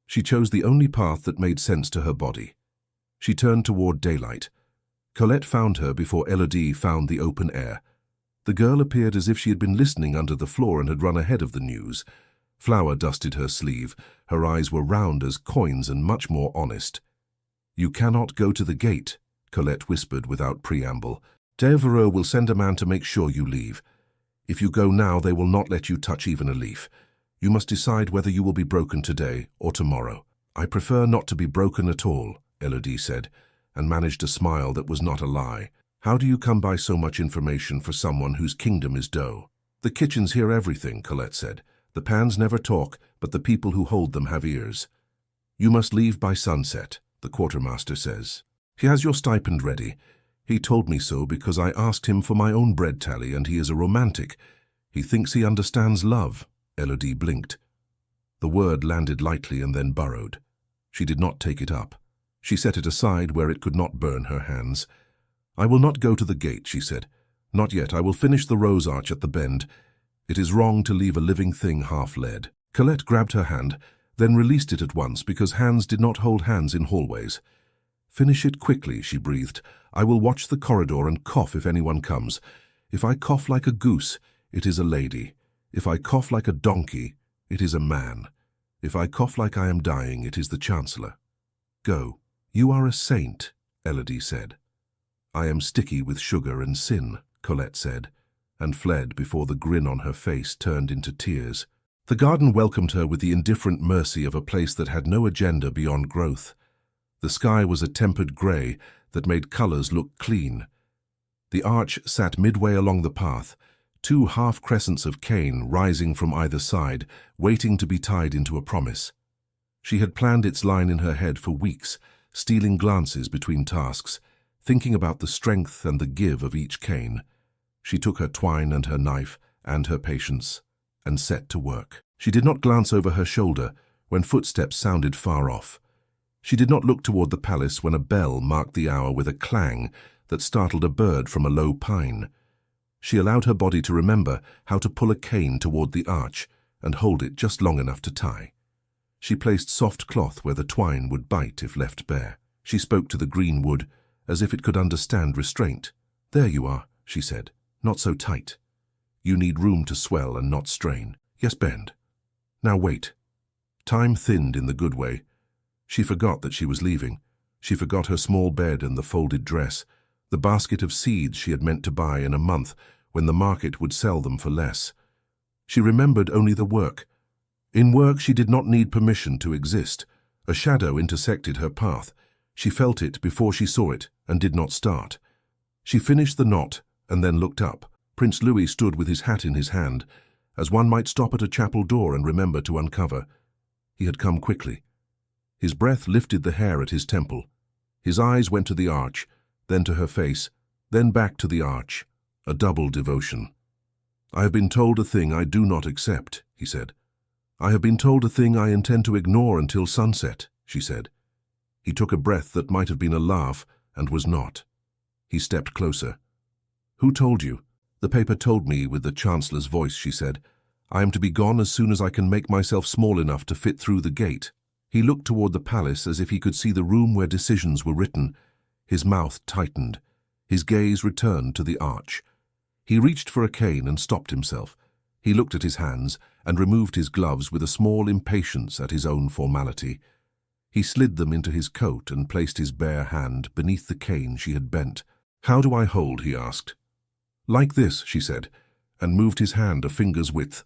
She chose the only path that made sense to her body. She turned toward daylight. Colette found her before Elodie found the open air. The girl appeared as if she had been listening under the floor and had run ahead of the news. Flour dusted her sleeve. Her eyes were round as coins and much more honest. You cannot go to the gate, Colette whispered without preamble. Devereux will send a man to make sure you leave. If you go now, they will not let you touch even a leaf. You must decide whether you will be broken today or tomorrow. I prefer not to be broken at all, Elodie said, and managed a smile that was not a lie. How do you come by so much information for someone whose kingdom is dough? The kitchens hear everything, Colette said. The pans never talk, but the people who hold them have ears. You must leave by sunset, the quartermaster says. He has your stipend ready. He told me so because I asked him for my own bread tally, and he is a romantic. He thinks he understands love. Elodie blinked. The word landed lightly and then burrowed. She did not take it up. She set it aside where it could not burn her hands. I will not go to the gate, she said. Not yet. I will finish the rose arch at the bend. It is wrong to leave a living thing half-led. Colette grabbed her hand, then released it at once because hands did not hold hands in hallways. Finish it quickly, she breathed. I will watch the corridor and cough if anyone comes. If I cough like a goose, it is a lady. If I cough like a donkey, it is a man. If I cough like I am dying, it is the Chancellor. Go. You are a saint, Elodie said. I am sticky with sugar and sin, Colette said, and fled before the grin on her face turned into tears. The garden welcomed her with the indifferent mercy of a place that had no agenda beyond growth. The sky was a tempered grey that made colours look clean. The arch sat midway along the path, two half-crescents of cane rising from either side, waiting to be tied into a promise. She had planned its line in her head for weeks, stealing glances between tasks, thinking about the strength and the give of each cane. She took her twine and her knife and her patience and set to work. She did not glance over her shoulder when footsteps sounded far off. She did not look toward the palace when a bell marked the hour with a clang that startled a bird from a low pine. She allowed her body to remember how to pull a cane toward the arch and hold it just long enough to tie. She placed soft cloth where the twine would bite if left bare. She spoke to the green wood as if it could understand restraint. There you are, she said. Not so tight. You need room to swell and not strain. Yes, bend. Now wait. Time thinned in the good way. She forgot that she was leaving. She forgot her small bed and the folded dress, the basket of seeds she had meant to buy in a month when the market would sell them for less. She remembered only the work. In work she did not need permission to exist. A shadow intersected her path. She felt it before she saw it and did not start. She finished the knot and then looked up. Prince Louis stood with his hat in his hand, as one might stop at a chapel door and remember to uncover. He had come quickly. His breath lifted the hair at his temple. His eyes went to the arch, then to her face, then back to the arch, a double devotion. I have been told a thing I do not accept, he said. I have been told a thing I intend to ignore until sunset, she said. He took a breath that might have been a laugh and was not. He stepped closer. Who told you? The paper told me with the Chancellor's voice, she said. I am to be gone as soon as I can make myself small enough to fit through the gate. He looked toward the palace as if he could see the room where decisions were written. His mouth tightened. His gaze returned to the arch. He reached for a cane and stopped himself. He looked at his hands and removed his gloves with a small impatience at his own formality. He slid them into his coat and placed his bare hand beneath the cane she had bent. How do I hold? He asked. Like this, she said, and moved his hand a finger's width.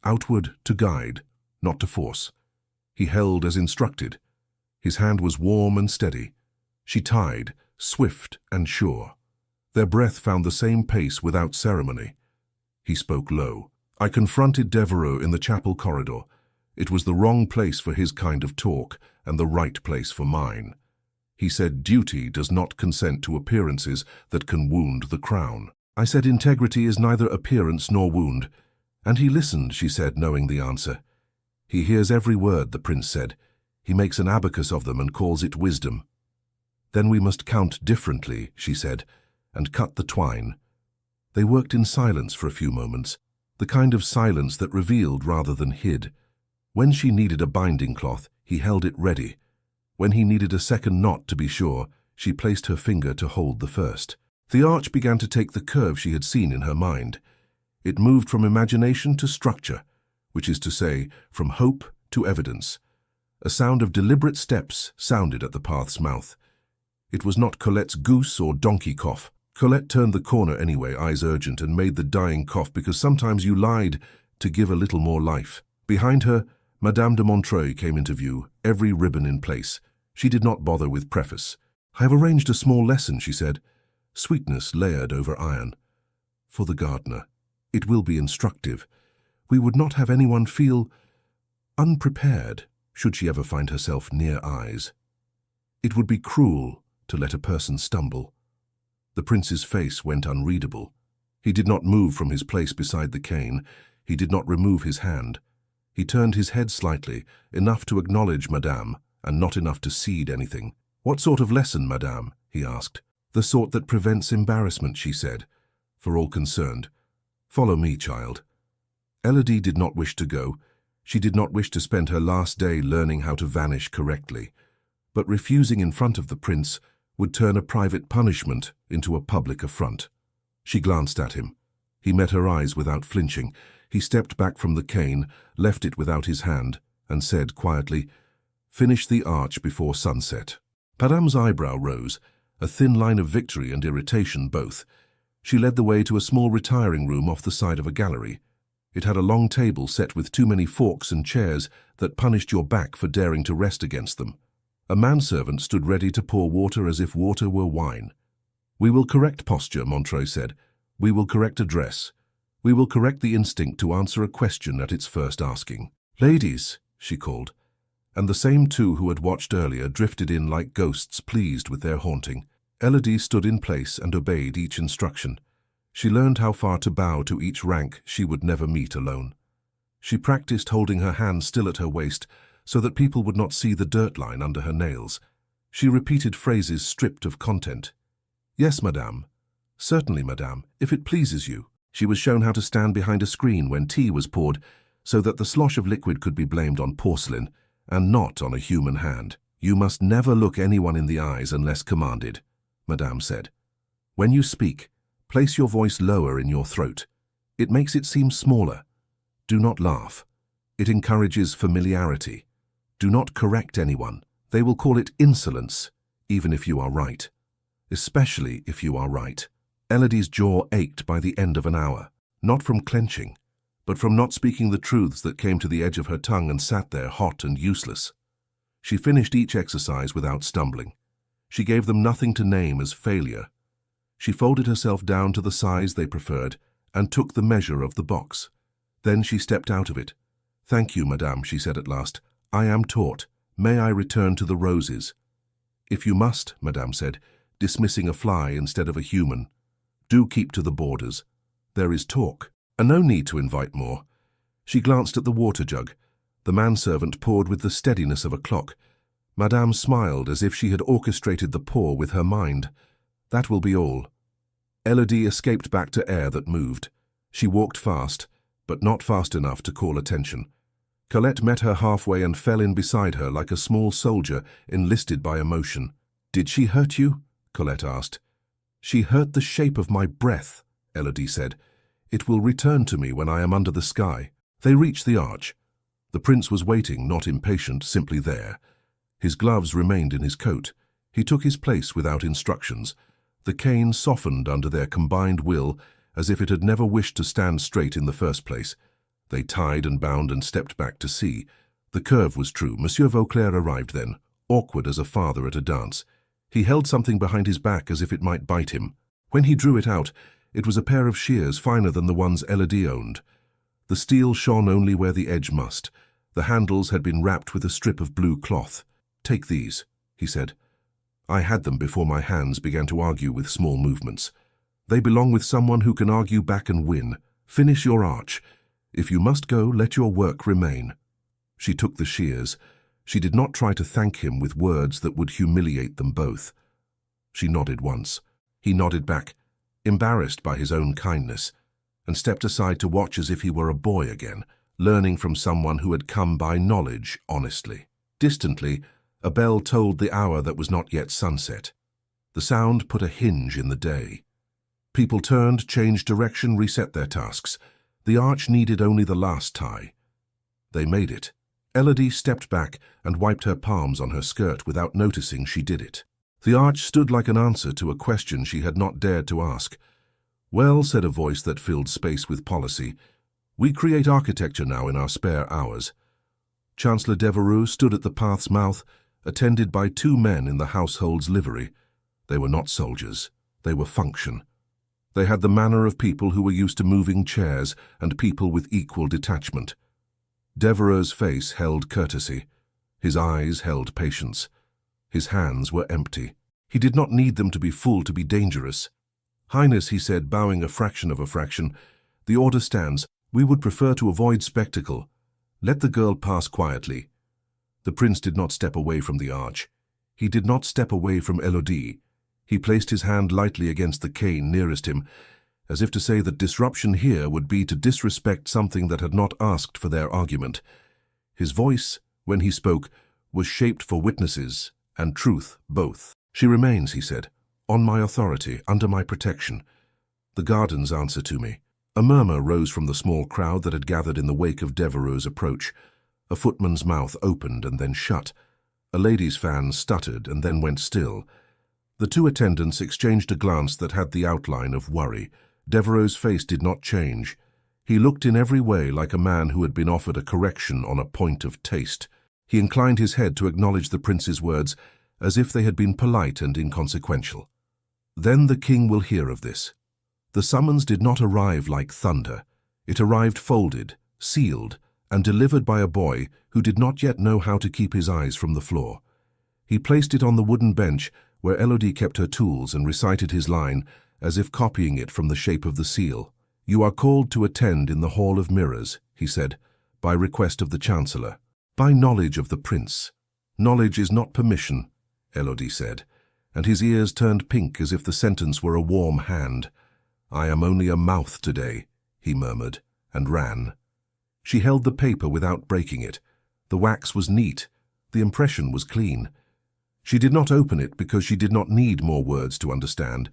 Outward to guide, not to force. He held as instructed. His hand was warm and steady. She tied, swift and sure. Their breath found the same pace without ceremony. He spoke low. I confronted Devereux in the chapel corridor. It was the wrong place for his kind of talk and the right place for mine. He said duty does not consent to appearances that can wound the crown. I said integrity is neither appearance nor wound. And he listened, she said, knowing the answer. He hears every word, the prince said. He makes an abacus of them and calls it wisdom. Then we must count differently, she said, and cut the twine. They worked in silence for a few moments, the kind of silence that revealed rather than hid. When she needed a binding cloth, he held it ready. When he needed a second knot to be sure, she placed her finger to hold the first. The arch began to take the curve she had seen in her mind. It moved from imagination to structure, which is to say, from hope to evidence. A sound of deliberate steps sounded at the path's mouth. It was not Colette's goose or donkey cough. Colette turned the corner anyway, eyes urgent, and made the dying cough because sometimes you lied to give a little more life. Behind her, Madame de Montreuil came into view, every ribbon in place. She did not bother with preface. I have arranged a small lesson, she said, sweetness layered over iron. For the gardener. It will be instructive. We would not have anyone feel unprepared should she ever find herself near eyes. It would be cruel to let a person stumble. The prince's face went unreadable. He did not move from his place beside the cane. He did not remove his hand. He turned his head slightly, enough to acknowledge Madame, and not enough to cede anything. "What sort of lesson, Madame?" he asked. "The sort that prevents embarrassment," she said, for all concerned. "Follow me, child." Elodie did not wish to go. She did not wish to spend her last day learning how to vanish correctly. But refusing in front of the prince would turn a private punishment into a public affront. She glanced at him. He met her eyes without flinching. He stepped back from the cane, left it without his hand, and said quietly, "Finish the arch before sunset." Madame's eyebrow rose, a thin line of victory and irritation both. She led the way to a small retiring room off the side of a gallery. It had a long table set with too many forks and chairs that punished your back for daring to rest against them. A manservant stood ready to pour water as if water were wine. "We will correct posture," Montreuil said. "We will correct address. We will correct the instinct to answer a question at its first asking." "Ladies," she called, and the same two who had watched earlier drifted in like ghosts pleased with their haunting. Elodie stood in place and obeyed each instruction. She learned how far to bow to each rank she would never meet alone. She practiced holding her hand still at her waist so that people would not see the dirt line under her nails. She repeated phrases stripped of content. "Yes, madame." "Certainly, madame, if it pleases you." She was shown how to stand behind a screen when tea was poured so that the slosh of liquid could be blamed on porcelain and not on a human hand. "You must never look anyone in the eyes unless commanded," Madame said. "When you speak, place your voice lower in your throat. It makes it seem smaller. Do not laugh. It encourages familiarity. Do not correct anyone. They will call it insolence, even if you are right. Especially if you are right." Elodie's jaw ached by the end of an hour, not from clenching, but from not speaking the truths that came to the edge of her tongue and sat there hot and useless. She finished each exercise without stumbling. She gave them nothing to name as failure. She folded herself down to the size they preferred and took the measure of the box. Then she stepped out of it. "Thank you, madame," she said at last. "I am taught. May I return to the roses?" "If you must," madame said, dismissing a fly instead of a human. "Do keep to the borders. There is talk, and no need to invite more." She glanced at the water jug. The manservant poured with the steadiness of a clock. Madame smiled as if she had orchestrated the pour with her mind. "That will be all." Elodie escaped back to air that moved. She walked fast, but not fast enough to call attention. Colette met her halfway and fell in beside her like a small soldier enlisted by emotion. "Did she hurt you?" Colette asked. "She hurt the shape of my breath," Elodie said. "It will return to me when I am under the sky." They reached the arch. The prince was waiting, not impatient, simply there. His gloves remained in his coat. He took his place without instructions. The cane softened under their combined will, as if it had never wished to stand straight in the first place. They tied and bound and stepped back to see. The curve was true. Monsieur Vauclair arrived then, awkward as a father at a dance. He held something behind his back as if it might bite him. When he drew it out, it was a pair of shears finer than the ones Elodie owned. The steel shone only where the edge must. The handles had been wrapped with a strip of blue cloth. "Take these," he said. "I had them before my hands began to argue with small movements. They belong with someone who can argue back and win. Finish your arch. If you must go, let your work remain." She took the shears. She did not try to thank him with words that would humiliate them both. She nodded once. He nodded back, embarrassed by his own kindness, and stepped aside to watch as if he were a boy again, learning from someone who had come by knowledge honestly. Distantly, a bell tolled the hour that was not yet sunset. The sound put a hinge in the day. People turned, changed direction, reset their tasks. The arch needed only the last tie. They made it. Elodie stepped back and wiped her palms on her skirt without noticing she did it. The arch stood like an answer to a question she had not dared to ask. "Well," said a voice that filled space with policy, "we create architecture now in our spare hours." Chancellor Devereux stood at the path's mouth, attended by two men in the household's livery. They were not soldiers. They were function. They had the manner of people who were used to moving chairs and people with equal detachment. Devereux's face held courtesy. His eyes held patience. His hands were empty. He did not need them to be full to be dangerous. "Highness," he said, bowing a fraction of a fraction, "the order stands. We would prefer to avoid spectacle. Let the girl pass quietly." The prince did not step away from the arch. He did not step away from Elodie. He placed his hand lightly against the cane nearest him, as if to say that disruption here would be to disrespect something that had not asked for their argument. His voice, when he spoke, was shaped for witnesses and truth both. "She remains," he said, "on my authority, under my protection. The gardens answer to me." A murmur rose from the small crowd that had gathered in the wake of Devereux's approach. A footman's mouth opened and then shut. A lady's fan stuttered and then went still. The two attendants exchanged a glance that had the outline of worry. Devereux's face did not change. He looked in every way like a man who had been offered a correction on a point of taste. He inclined his head to acknowledge the prince's words as if they had been polite and inconsequential. "Then the king will hear of this." The summons did not arrive like thunder. It arrived folded, sealed, and delivered by a boy who did not yet know how to keep his eyes from the floor. He placed it on the wooden bench where Elodie kept her tools and recited his line, as if copying it from the shape of the seal. "You are called to attend in the Hall of Mirrors," he said, "by request of the Chancellor, by knowledge of the prince." "Knowledge is not permission," Elodie said, and his ears turned pink as if the sentence were a warm hand. "I am only a mouth today," he murmured, and ran. She held the paper without breaking it. The wax was neat. The impression was clean. She did not open it because she did not need more words to understand.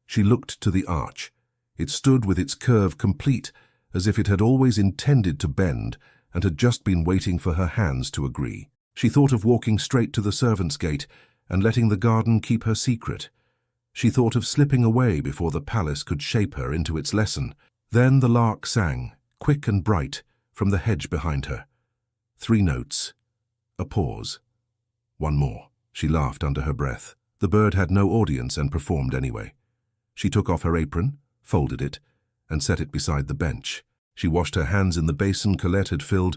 She looked to the arch. It stood with its curve complete, as if it had always intended to bend and had just been waiting for her hands to agree. She thought of walking straight to the servants' gate and letting the garden keep her secret. She thought of slipping away before the palace could shape her into its lesson. Then the lark sang, quick and bright, from the hedge behind her. 3 notes. A pause. 1 more. She laughed under her breath. The bird had no audience and performed anyway. She took off her apron, folded it, and set it beside the bench. She washed her hands in the basin Colette had filled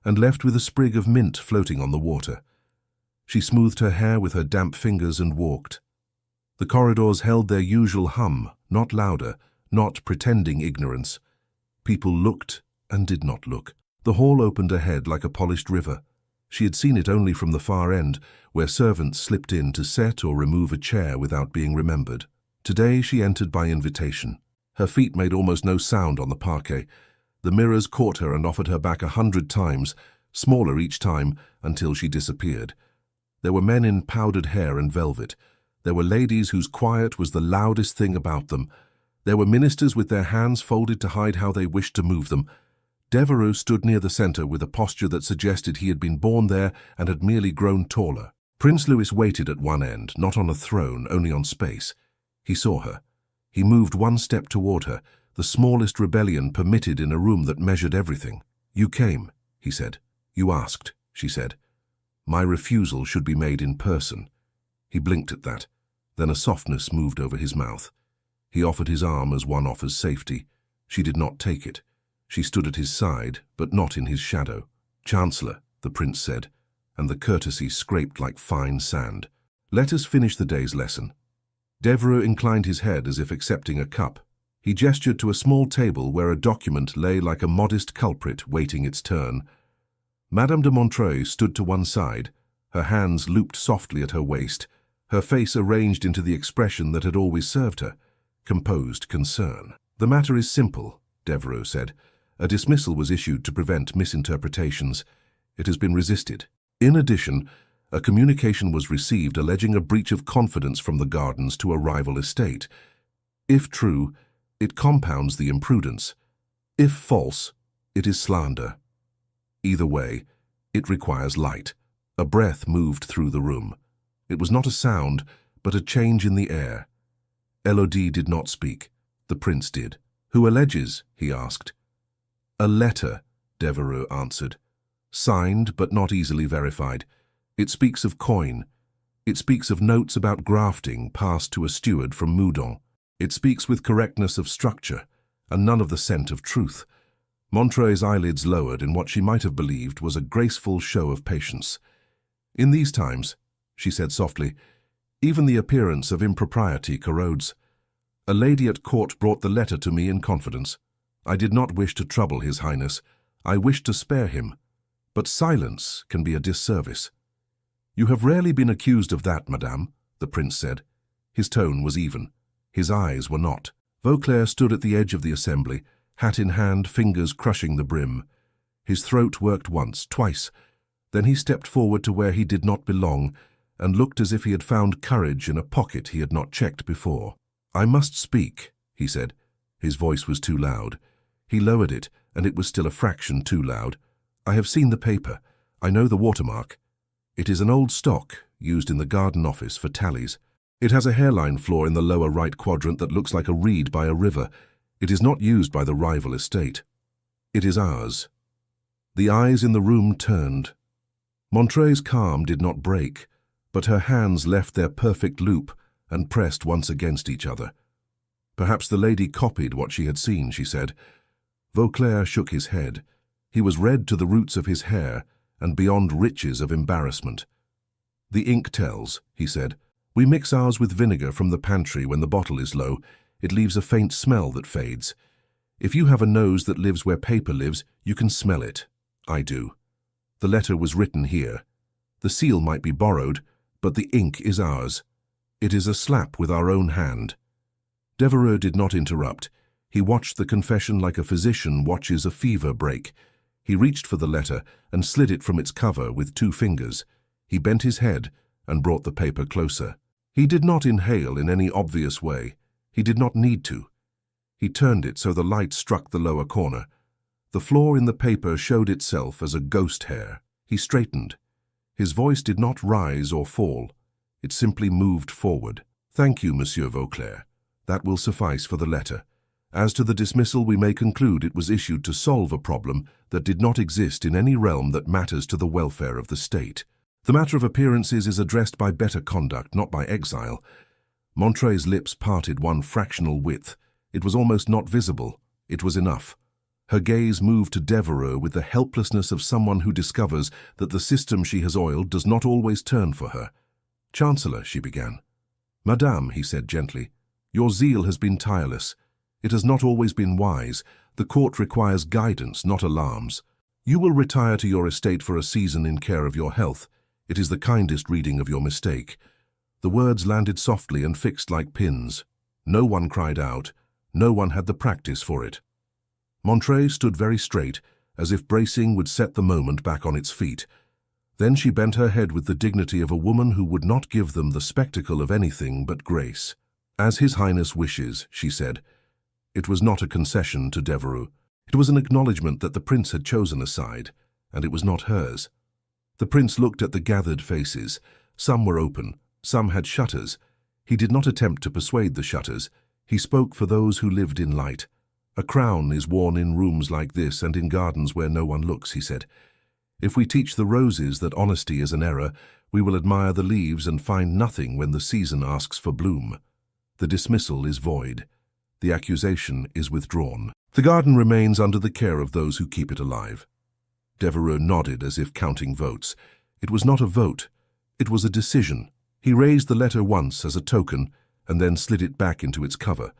and left with a sprig of mint floating on the water. She smoothed her hair with her damp fingers and walked. The corridors held their usual hum, not louder, not pretending ignorance. People looked and did not look. The hall opened ahead like a polished river. She had seen it only from the far end, where servants slipped in to set or remove a chair without being remembered. Today she entered by invitation. Her feet made almost no sound on the parquet. The mirrors caught her and offered her back 100 times, smaller each time, until she disappeared. There were men in powdered hair and velvet. There were ladies whose quiet was the loudest thing about them. There were ministers with their hands folded to hide how they wished to move them. Devereux stood near the center with a posture that suggested he had been born there and had merely grown taller. Prince Louis waited at one end, not on a throne, only on space. He saw her. He moved 1 step toward her, the smallest rebellion permitted in a room that measured everything. "You came," he said. "You asked," she said. "My refusal should be made in person." He blinked at that. Then a softness moved over his mouth. He offered his arm as one offers safety. She did not take it. She stood at his side, but not in his shadow. "Chancellor," the prince said, and the courtesy scraped like fine sand. "Let us finish the day's lesson." Devereux inclined his head as if accepting a cup. He gestured to a small table where a document lay like a modest culprit waiting its turn. Madame de Montreuil stood to one side, her hands looped softly at her waist, her face arranged into the expression that had always served her, composed concern. "The matter is simple," Devereux said. "A dismissal was issued to prevent misinterpretations. It has been resisted. In addition, a communication was received alleging a breach of confidence from the gardens to a rival estate. If true, it compounds the imprudence. If false, it is slander. Either way, it requires light." A breath moved through the room. It was not a sound, but a change in the air. Elodie did not speak. The prince did. "Who alleges?" he asked. "A letter," Devereux answered. "Signed, but not easily verified. It speaks of coin. It speaks of notes about grafting passed to a steward from Moudon. It speaks with correctness of structure, and none of the scent of truth. Montreuil's eyelids lowered in what she might have believed was a graceful show of patience. "In these times," she said softly, "even the appearance of impropriety corrodes. A lady at court brought the letter to me in confidence. I did not wish to trouble His Highness. I wished to spare him. But silence can be a disservice." "You have rarely been accused of that, madame," the prince said. His tone was even. His eyes were not. Vauclair stood at the edge of the assembly, hat in hand, fingers crushing the brim. His throat worked once, twice. Then he stepped forward to where he did not belong and looked as if he had found courage in a pocket he had not checked before. "I must speak," he said. His voice was too loud. He lowered it, and it was still a fraction too loud. "I have seen the paper. I know the watermark. It is an old stock used in the garden office for tallies. It has a hairline flaw in the lower right quadrant that looks like a reed by a river. It is not used by the rival estate. It is ours." The eyes in the room turned. Montreuil's calm did not break, but her hands left their perfect loop and pressed once against each other. "Perhaps the lady copied what she had seen," she said. Vauclair shook his head. He was red to the roots of his hair and beyond riches of embarrassment. "The ink tells," he said. "We mix ours with vinegar from the pantry when the bottle is low. It leaves a faint smell that fades. If you have a nose that lives where paper lives, you can smell it. I do. The letter was written here. The seal might be borrowed, but the ink is ours. It is a slap with our own hand." Devereux did not interrupt. He watched the confession like a physician watches a fever break. He reached for the letter and slid it from its cover with 2 fingers. He bent his head and brought the paper closer. He did not inhale in any obvious way. He did not need to. He turned it so the light struck the lower corner. The flaw in the paper showed itself as a ghost hair. He straightened. His voice did not rise or fall. It simply moved forward. "Thank you, Monsieur Vauclair. That will suffice for the letter. As to the dismissal, we may conclude it was issued to solve a problem that did not exist in any realm that matters to the welfare of the state. The matter of appearances is addressed by better conduct, not by exile." Montreuil's lips parted one fractional width. It was almost not visible. It was enough. Her gaze moved to Devereux with the helplessness of someone who discovers that the system she has oiled does not always turn for her. "Chancellor," she began. "Madame," he said gently, "your zeal has been tireless. It has not always been wise. The court requires guidance, not alarms. You will retire to your estate for a season in care of your health. It is the kindest reading of your mistake." The words landed softly and fixed like pins. No one cried out. No one had the practice for it. Montreuil stood very straight, as if bracing would set the moment back on its feet. Then she bent her head with the dignity of a woman who would not give them the spectacle of anything but grace. "As His Highness wishes," she said. It was not a concession to Devereux. It was an acknowledgement that the prince had chosen a side, and it was not hers. The prince looked at the gathered faces. Some were open, some had shutters. He did not attempt to persuade the shutters. He spoke for those who lived in light. "A crown is worn in rooms like this and in gardens where no one looks," he said. "If we teach the roses that honesty is an error, we will admire the leaves and find nothing when the season asks for bloom. The dismissal is void. The accusation is withdrawn. The garden remains under the care of those who keep it alive." Devereux nodded as if counting votes. It was not a vote. It was a decision. He raised the letter once as a token and then slid it back into its cover.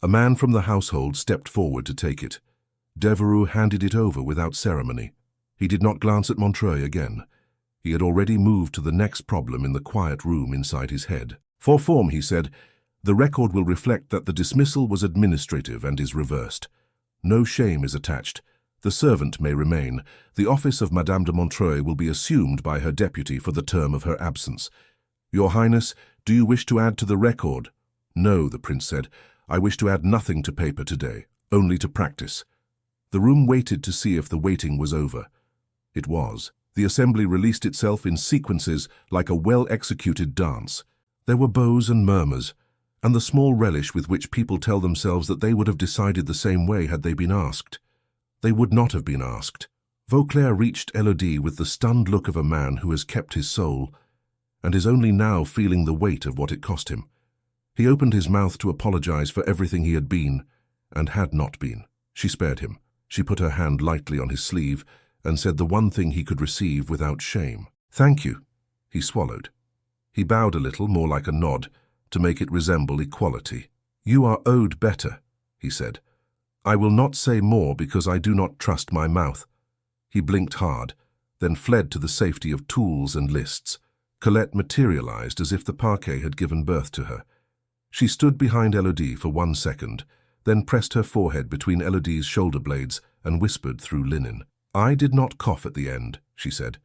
A man from the household stepped forward to take it. Devereux handed it over without ceremony. He did not glance at Montreuil again. He had already moved to the next problem in the quiet room inside his head. "For form," he said, "the record will reflect that the dismissal was administrative and is reversed. No shame is attached. The servant may remain. The office of Madame de Montreuil will be assumed by her deputy for the term of her absence. Your Highness, do you wish to add to the record?" "No," the prince said. "I wish to add nothing to paper today, only to practice." The room waited to see if the waiting was over. It was. The assembly released itself in sequences like a well-executed dance. There were bows and murmurs, and the small relish with which people tell themselves that they would have decided the same way had they been asked. They would not have been asked. Vauclair reached Élodie with the stunned look of a man who has kept his soul and is only now feeling the weight of what it cost him. He opened his mouth to apologize for everything he had been and had not been. She spared him. She put her hand lightly on his sleeve and said the one thing he could receive without shame. "Thank you." He swallowed. He bowed a little, more like a nod, to make it resemble equality. "You are owed better," he said. "I will not say more because I do not trust my mouth." He blinked hard, then fled to the safety of tools and lists. Colette materialized as if the parquet had given birth to her. She stood behind Elodie for 1 second, then pressed her forehead between Elodie's shoulder blades and whispered through linen. "I did not cough at the end," she said.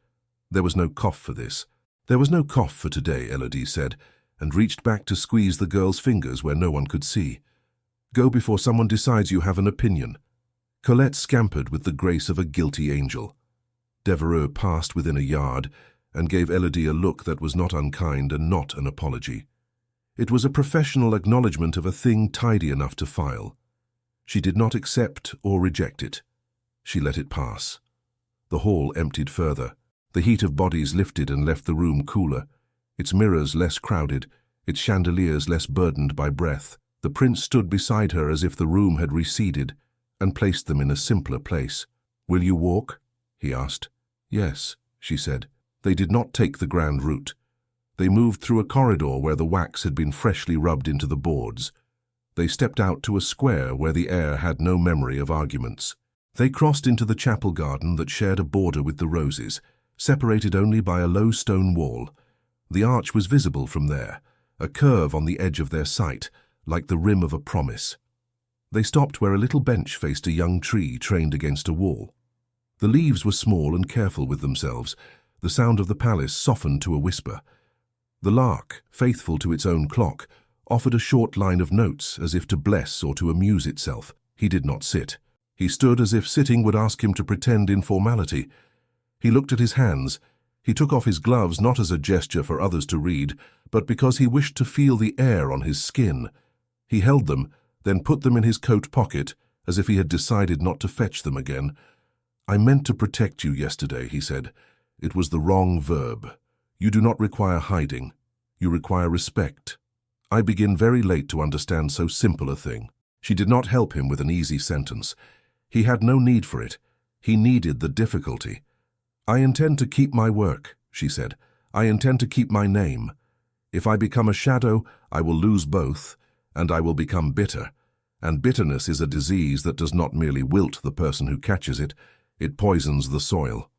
"There was no cough for this." "There was no cough for today," Elodie said, and reached back to squeeze the girl's fingers where no one could see. "Go before someone decides you have an opinion." Colette scampered with the grace of a guilty angel. Devereux passed within a yard and gave Elodie a look that was not unkind and not an apology. It was a professional acknowledgement of a thing tidy enough to file. She did not accept or reject it. She let it pass. The hall emptied further. The heat of bodies lifted and left the room cooler, its mirrors less crowded, its chandeliers less burdened by breath. The prince stood beside her as if the room had receded and placed them in a simpler place. "Will you walk?" he asked. "Yes," she said. They did not take the grand route. They moved through a corridor where the wax had been freshly rubbed into the boards. They stepped out to a square where the air had no memory of arguments. They crossed into the chapel garden that shared a border with the roses, separated only by a low stone wall. The arch was visible from there, a curve on the edge of their sight, like the rim of a promise. They stopped where a little bench faced a young tree trained against a wall. The leaves were small and careful with themselves. The sound of the palace softened to a whisper. The lark, faithful to its own clock, offered a short line of notes as if to bless or to amuse itself. He did not sit. He stood as if sitting would ask him to pretend informality. He looked at his hands. He took off his gloves not as a gesture for others to read, but because he wished to feel the air on his skin. He held them, then put them in his coat pocket, as if he had decided not to fetch them again. "I meant to protect you yesterday," he said. "It was the wrong verb. You do not require hiding. You require respect. I begin very late to understand so simple a thing." She did not help him with an easy sentence. He had no need for it. He needed the difficulty. "I intend to keep my work," she said. "I intend to keep my name. If I become a shadow, I will lose both, and I will become bitter. And bitterness is a disease that does not merely wilt the person who catches it, it poisons the soil."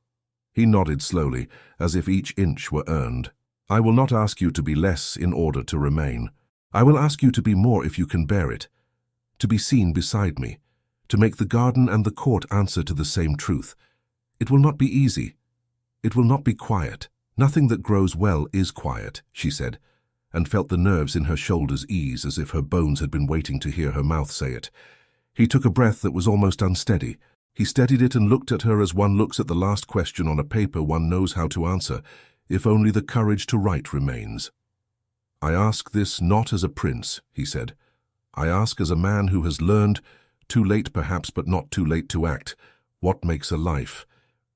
He nodded slowly, as if each inch were earned. "I will not ask you to be less in order to remain. I will ask you to be more if you can bear it. To be seen beside me, to make the garden and the court answer to the same truth. It will not be easy. It will not be quiet. Nothing that grows well is quiet," she said, and felt the nerves in her shoulders ease as if her bones had been waiting to hear her mouth say it. He took a breath that was almost unsteady. He steadied it and looked at her as one looks at the last question on a paper one knows how to answer, if only the courage to write remains. "I ask this not as a prince," he said. "I ask as a man who has learned, too late perhaps but not too late to act, what makes a life.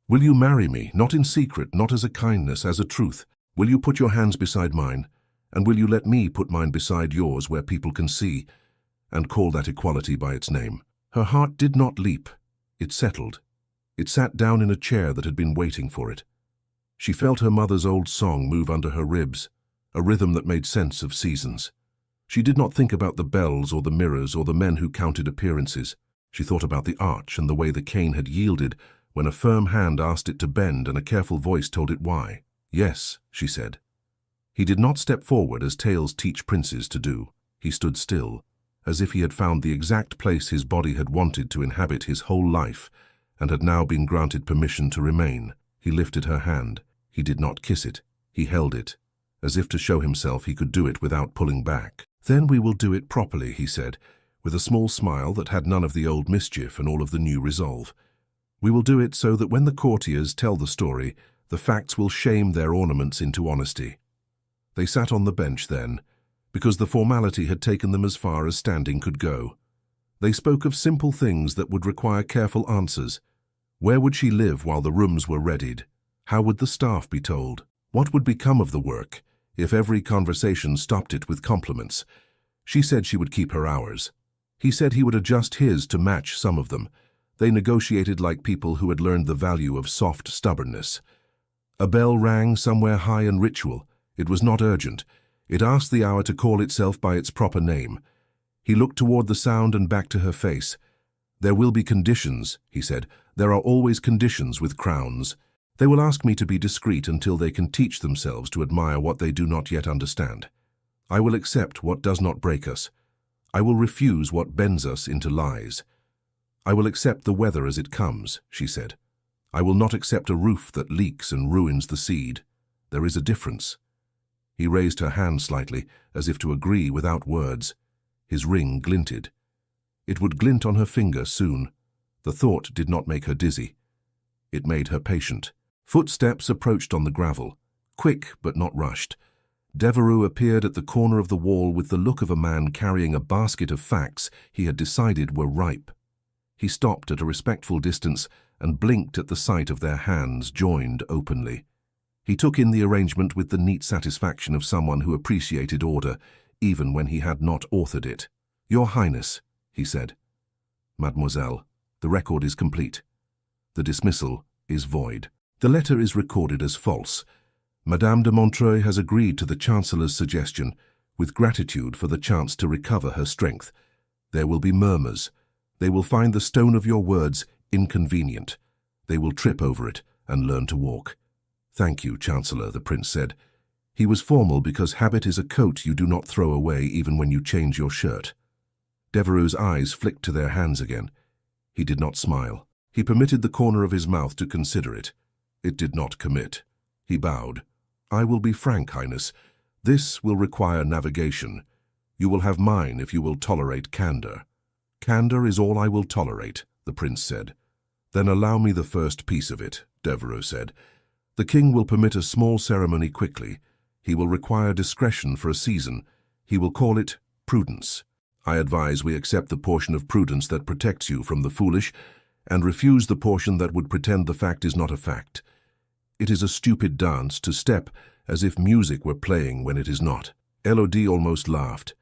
Will you marry me, not in secret, not as a kindness, as a truth? Will you put your hands beside mine, and will you let me put mine beside yours where people can see, and call that equality by its name?" Her heart did not leap. It settled. It sat down in a chair that had been waiting for it. She felt her mother's old song move under her ribs, a rhythm that made sense of seasons. She did not think about the bells or the mirrors or the men who counted appearances. She thought about the arch and the way the cane had yielded when a firm hand asked it to bend and a careful voice told it why. "Yes," she said. He did not step forward as tales teach princes to do. He stood still, as if he had found the exact place his body had wanted to inhabit his whole life and had now been granted permission to remain. He lifted her hand. He did not kiss it. He held it, as if to show himself he could do it without pulling back. "Then we will do it properly," he said, with a small smile that had none of the old mischief and all of the new resolve. "We will do it so that when the courtiers tell the story, the facts will shame their ornaments into honesty." They sat on the bench then, because the formality had taken them as far as standing could go. They spoke of simple things that would require careful answers. Where would she live while the rooms were readied? How would the staff be told? What would become of the work if every conversation stopped it with compliments? She said she would keep her hours. He said he would adjust his to match some of them. They negotiated like people who had learned the value of soft stubbornness. A bell rang somewhere high and ritual. It was not urgent. It asked the hour to call itself by its proper name. He looked toward the sound and back to her face. "There will be conditions," he said. "There are always conditions with crowns. They will ask me to be discreet until they can teach themselves to admire what they do not yet understand. I will accept what does not break us. I will refuse what bends us into lies. I will accept the weather as it comes," she said. "I will not accept a roof that leaks and ruins the seed. There is a difference." He raised her hand slightly, as if to agree without words. His ring glinted. It would glint on her finger soon. The thought did not make her dizzy. It made her patient. Footsteps approached on the gravel, quick but not rushed. Devereux appeared at the corner of the wall with the look of a man carrying a basket of facts he had decided were ripe. He stopped at a respectful distance and blinked at the sight of their hands joined openly. He took in the arrangement with the neat satisfaction of someone who appreciated order, even when he had not authored it. "Your Highness," he said. "Mademoiselle, the record is complete. The dismissal is void. The letter is recorded as false. Madame de Montreuil has agreed to the Chancellor's suggestion, with gratitude for the chance to recover her strength. There will be murmurs. They will find the stone of your words inconvenient. They will trip over it and learn to walk." "Thank you, Chancellor," the prince said. He was formal because habit is a coat you do not throw away even when you change your shirt. Devereux's eyes flicked to their hands again. He did not smile. He permitted the corner of his mouth to consider it. It did not commit. He bowed. "I will be frank, Highness. This will require navigation. You will have mine if you will tolerate candor." "Candor is all I will tolerate," the prince said. "Then allow me the first piece of it," Devereux said. "The king will permit a small ceremony quickly. He will require discretion for a season. He will call it prudence. I advise we accept the portion of prudence that protects you from the foolish and refuse the portion that would pretend the fact is not a fact. It is a stupid dance to step as if music were playing when it is not." Elodie almost laughed.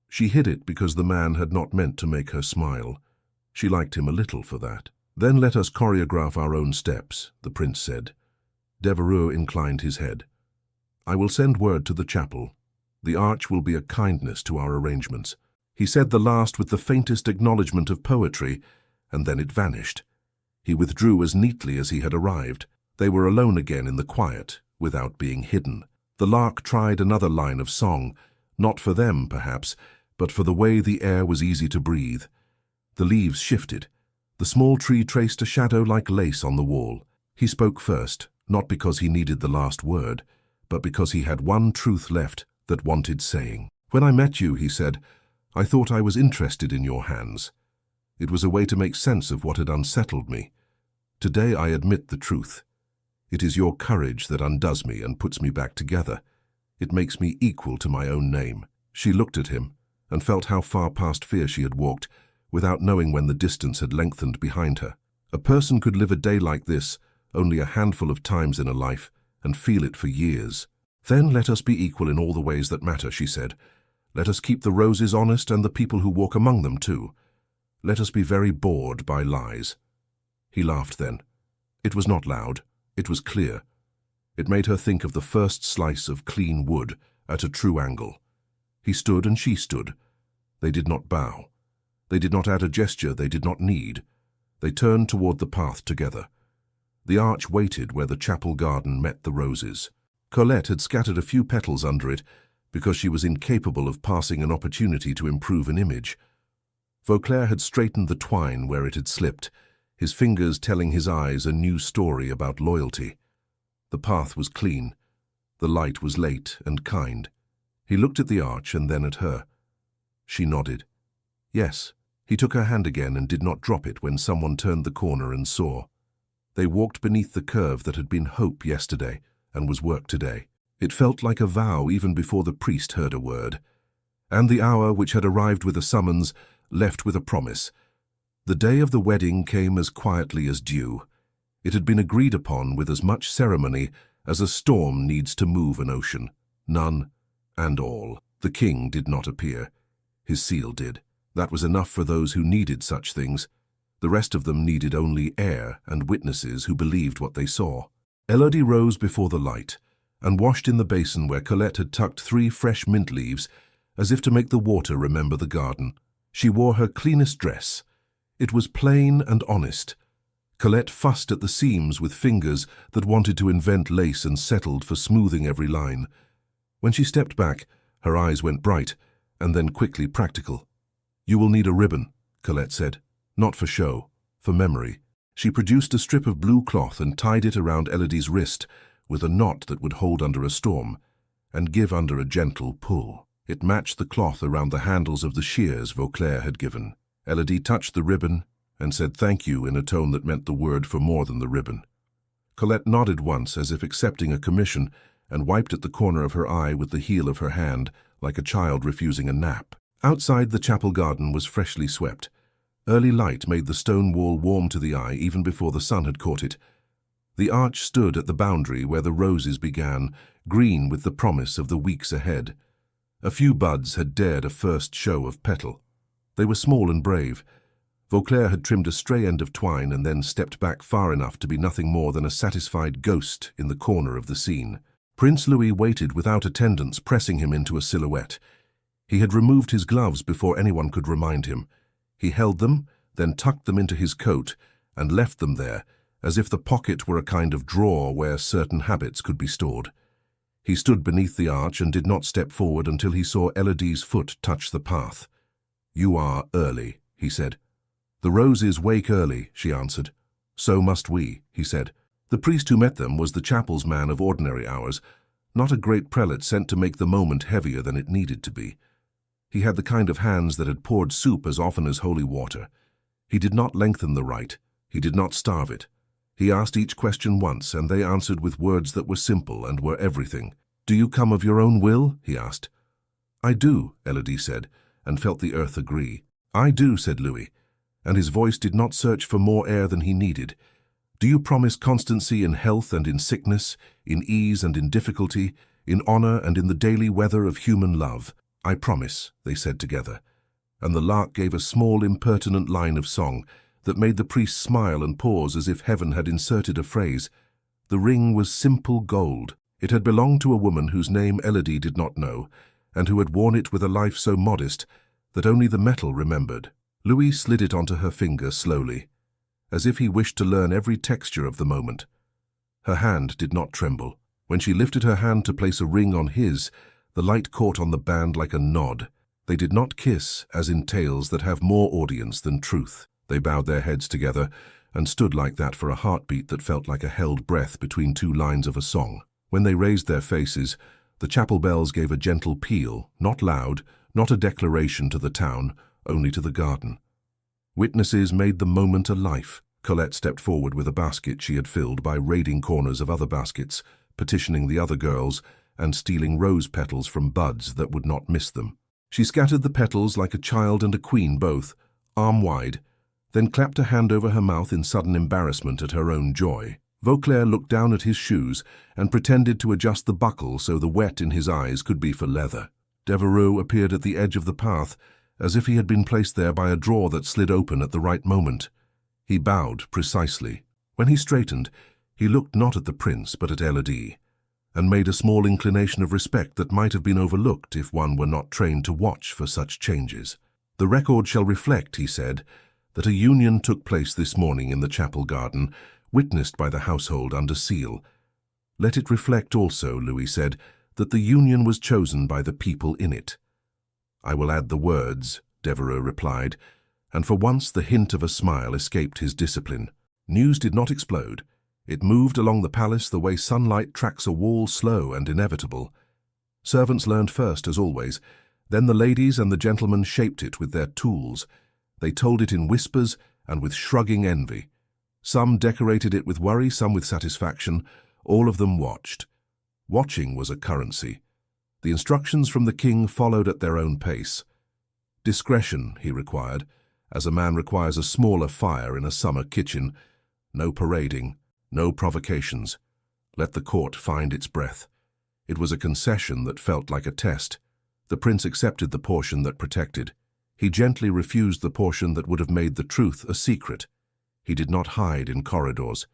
She hid it because the man had not meant to make her smile. She liked him a little for that. "Then let us choreograph our own steps," the prince said. Devereux inclined his head. "I will send word to the chapel. The arch will be a kindness to our arrangements." He said the last with the faintest acknowledgement of poetry, and then it vanished. He withdrew as neatly as he had arrived. They were alone again in the quiet, without being hidden. The lark tried another line of song, not for them, perhaps, but for the way the air was easy to breathe. The leaves shifted. The small tree traced a shadow like lace on the wall. He spoke first, not because he needed the last word, but because he had one truth left that wanted saying. "When I met you," he said, "I thought I was interested in your hands. It was a way to make sense of what had unsettled me. Today I admit the truth. It is your courage that undoes me and puts me back together. It makes me equal to my own name." She looked at him and felt how far past fear she had walked, without knowing when the distance had lengthened behind her. A person could live a day like this only a handful of times in a life and feel it for years. "Then let us be equal in all the ways that matter," she said. "Let us keep the roses honest and the people who walk among them too. Let us be very bored by lies." He laughed then. It was not loud. It was clear. It made her think of the first slice of clean wood at a true angle. He stood and she stood. They did not bow. They did not add a gesture they did not need. They turned toward the path together. The arch waited where the chapel garden met the roses. Colette had scattered a few petals under it because she was incapable of passing an opportunity to improve an image. Vauclair had straightened the twine where it had slipped, his fingers telling his eyes a new story about loyalty. The path was clean. The light was late and kind. He looked at the arch and then at her. She nodded. Yes. He took her hand again and did not drop it when someone turned the corner and saw. They walked beneath the curve that had been hope yesterday and was work today. It felt like a vow even before the priest heard a word. And the hour which had arrived with a summons left with a promise. The day of the wedding came as quietly as dew. It had been agreed upon with as much ceremony as a storm needs to move an ocean. None and all. The king did not appear. his seal did. That was enough for those who needed such things. The rest of them needed only air and witnesses who believed what they saw. Elodie rose before the light and washed in the basin where Colette had tucked 3 fresh mint leaves, as if to make the water remember the garden. She wore her cleanest dress. It was plain and honest. Colette fussed at the seams with fingers that wanted to invent lace and settled for smoothing every line. When she stepped back, her eyes went bright, and then quickly practical. "You will need a ribbon," Colette said. "Not for show, for memory." She produced a strip of blue cloth and tied it around Elodie's wrist with a knot that would hold under a storm and give under a gentle pull. It matched the cloth around the handles of the shears Vauclair had given. Elodie touched the ribbon and said thank you in a tone that meant the word for more than the ribbon. Colette nodded once as if accepting a commission and wiped at the corner of her eye with the heel of her hand like a child refusing a nap. Outside, the chapel garden was freshly swept. Early light made the stone wall warm to the eye even before the sun had caught it. The arch stood at the boundary where the roses began, green with the promise of the weeks ahead. A few buds had dared a first show of petal. They were small and brave. Vauclair had trimmed a stray end of twine and then stepped back far enough to be nothing more than a satisfied ghost in the corner of the scene. Prince Louis waited without attendants pressing him into a silhouette. He had removed his gloves before anyone could remind him. He held them, then tucked them into his coat and left them there, as if the pocket were a kind of drawer where certain habits could be stored. He stood beneath the arch and did not step forward until he saw Elodie's foot touch the path. "You are early," he said. "The roses wake early," she answered. "So must we," he said. The priest who met them was the chapel's man of ordinary hours, not a great prelate sent to make the moment heavier than it needed to be. He had the kind of hands that had poured soup as often as holy water. He did not lengthen the rite. He did not starve it. He asked each question once, and they answered with words that were simple and were everything. "Do you come of your own will?" he asked. "I do," Elodie said, and felt the earth agree. "I do," said Louis, and his voice did not search for more air than he needed. "Do you promise constancy in health and in sickness, in ease and in difficulty, in honor and in the daily weather of human love?" "I promise," they said together, and the lark gave a small impertinent line of song that made the priest smile and pause as if heaven had inserted a phrase. The ring was simple gold. It had belonged to a woman whose name Elodie did not know, and who had worn it with a life so modest that only the metal remembered. Louis slid it onto her finger slowly, as if he wished to learn every texture of the moment. Her hand did not tremble. When she lifted her hand to place a ring on his, the light caught on the band like a nod. They did not kiss, as in tales that have more audience than truth. They bowed their heads together and stood like that for a heartbeat that felt like a held breath between 2 lines of a song. When they raised their faces, the chapel bells gave a gentle peal, not loud, not a declaration to the town, only to the garden. Witnesses made the moment a life. Colette stepped forward with a basket she had filled by raiding corners of other baskets, petitioning the other girls, and stealing rose petals from buds that would not miss them. She scattered the petals like a child and a queen both, arm wide, then clapped a hand over her mouth in sudden embarrassment at her own joy. Vauclair looked down at his shoes and pretended to adjust the buckle so the wet in his eyes could be for leather. Devereux appeared at the edge of the path, as if he had been placed there by a drawer that slid open at the right moment. He bowed precisely. When he straightened, he looked not at the prince but at Elodie, and made a small inclination of respect that might have been overlooked if one were not trained to watch for such changes. "The record shall reflect," he said, "that a union took place this morning in the chapel garden, witnessed by the household under seal. Let it reflect also," Louis said, "that the union was chosen by the people in it." "I will add the words," Devereux replied, and for once the hint of a smile escaped his discipline. News did not explode. It moved along the palace the way sunlight tracks a wall, slow and inevitable. Servants learned first, as always. Then the ladies and the gentlemen shaped it with their tools. They told it in whispers and with shrugging envy. Some decorated it with worry, some with satisfaction. All of them watched. Watching was a currency. The instructions from the king followed at their own pace. Discretion, he required, as a man requires a smaller fire in a summer kitchen. No parading, no provocations. Let the court find its breath. It was a concession that felt like a test. The prince accepted the portion that protected. He gently refused the portion that would have made the truth a secret. He did not hide in corridors.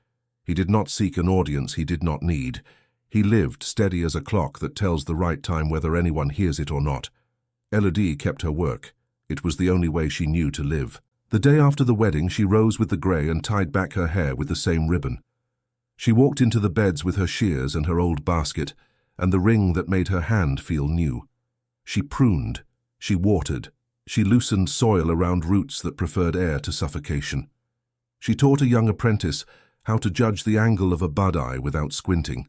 He did not seek an audience he did not need. He lived steady as a clock that tells the right time whether anyone hears it or not. Elodie kept her work. It was the only way she knew to live. The day after the wedding, she rose with the grey and tied back her hair with the same ribbon. She walked into the beds with her shears and her old basket, and the ring that made her hand feel new. She pruned, she watered, she loosened soil around roots that preferred air to suffocation. She taught a young apprentice how to judge the angle of a bud eye without squinting.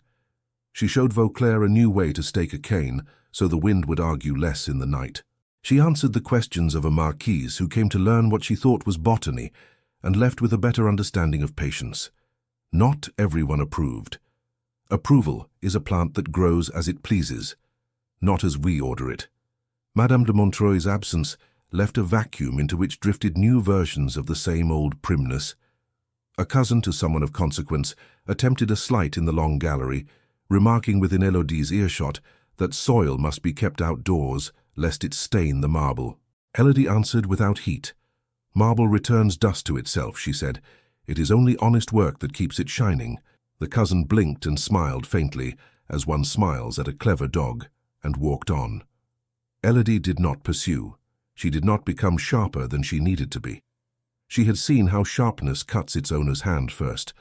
She showed Vauclair a new way to stake a cane, so the wind would argue less in the night. She answered the questions of a marquise who came to learn what she thought was botany, and left with a better understanding of patience. Not everyone approved. Approval is a plant that grows as it pleases, not as we order it. Madame de Montreuil's absence left a vacuum into which drifted new versions of the same old primness. A cousin to someone of consequence attempted a slight in the long gallery, remarking within Elodie's earshot that soil must be kept outdoors lest it stain the marble. Elodie answered without heat. Marble returns dust to itself, she said. It is only honest work that keeps it shining. The cousin blinked and smiled faintly, as one smiles at a clever dog, and walked on. Elodie did not pursue. She did not become sharper than she needed to be. She had seen how sharpness cuts its owner's hand first.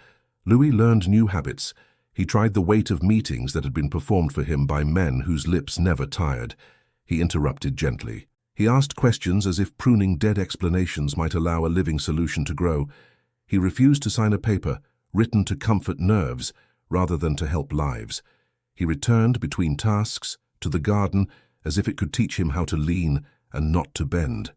Louis learned new habits. He tried the weight of meetings that had been performed for him by men whose lips never tired. He interrupted gently. He asked questions as if pruning dead explanations might allow a living solution to grow. He refused to sign a paper written to comfort nerves rather than to help lives. He returned between tasks to the garden as if it could teach him how to lean and not to bend.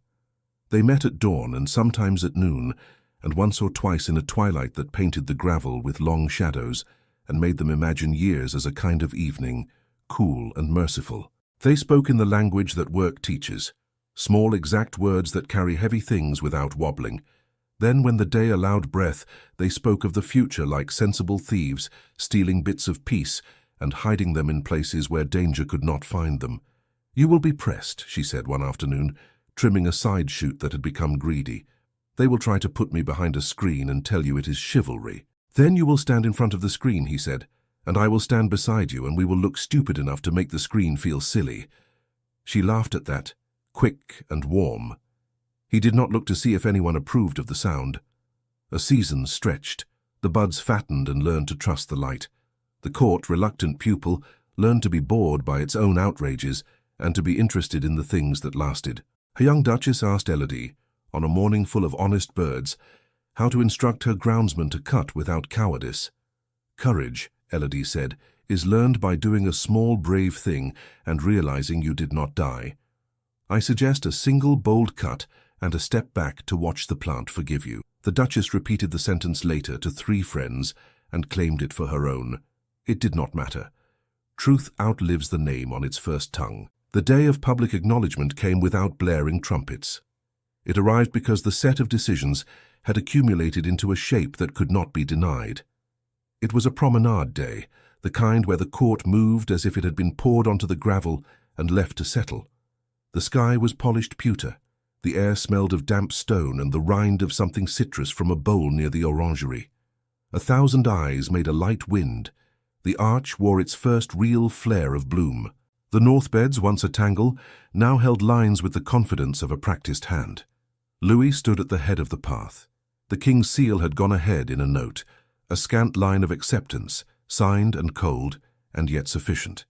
They met at dawn and sometimes at noon, and once or twice in a twilight that painted the gravel with long shadows and made them imagine years as a kind of evening, cool and merciful. They spoke in the language that work teaches, small exact words that carry heavy things without wobbling. Then, when the day allowed breath, they spoke of the future like sensible thieves, stealing bits of peace and hiding them in places where danger could not find them. "You will be pressed," she said one afternoon, trimming a side shoot that had become greedy. "They will try to put me behind a screen and tell you it is chivalry. Then you will stand in front of the screen," he said, "and I will stand beside you and we will look stupid enough to make the screen feel silly." She laughed at that, quick and warm. He did not look to see if anyone approved of the sound. A season stretched. The buds fattened and learned to trust the light. The court, reluctant pupil, learned to be bored by its own outrages and to be interested in the things that lasted. A young duchess asked Elodie, on a morning full of honest birds, how to instruct her groundsman to cut without cowardice. "Courage," Elodie said, "is learned by doing a small brave thing and realizing you did not die. I suggest a single bold cut and a step back to watch the plant forgive you." The duchess repeated the sentence later to 3 friends and claimed it for her own. It did not matter. Truth outlives the name on its first tongue. The day of public acknowledgement came without blaring trumpets. It arrived because the set of decisions had accumulated into a shape that could not be denied. It was a promenade day, the kind where the court moved as if it had been poured onto the gravel and left to settle. The sky was polished pewter. The air smelled of damp stone and the rind of something citrus from a bowl near the orangery. 1,000 eyes made a light wind. The arch wore its first real flare of bloom. The north beds, once a tangle, now held lines with the confidence of a practiced hand. Louis stood at the head of the path. The king's seal had gone ahead in a note, a scant line of acceptance, signed and cold, and yet sufficient.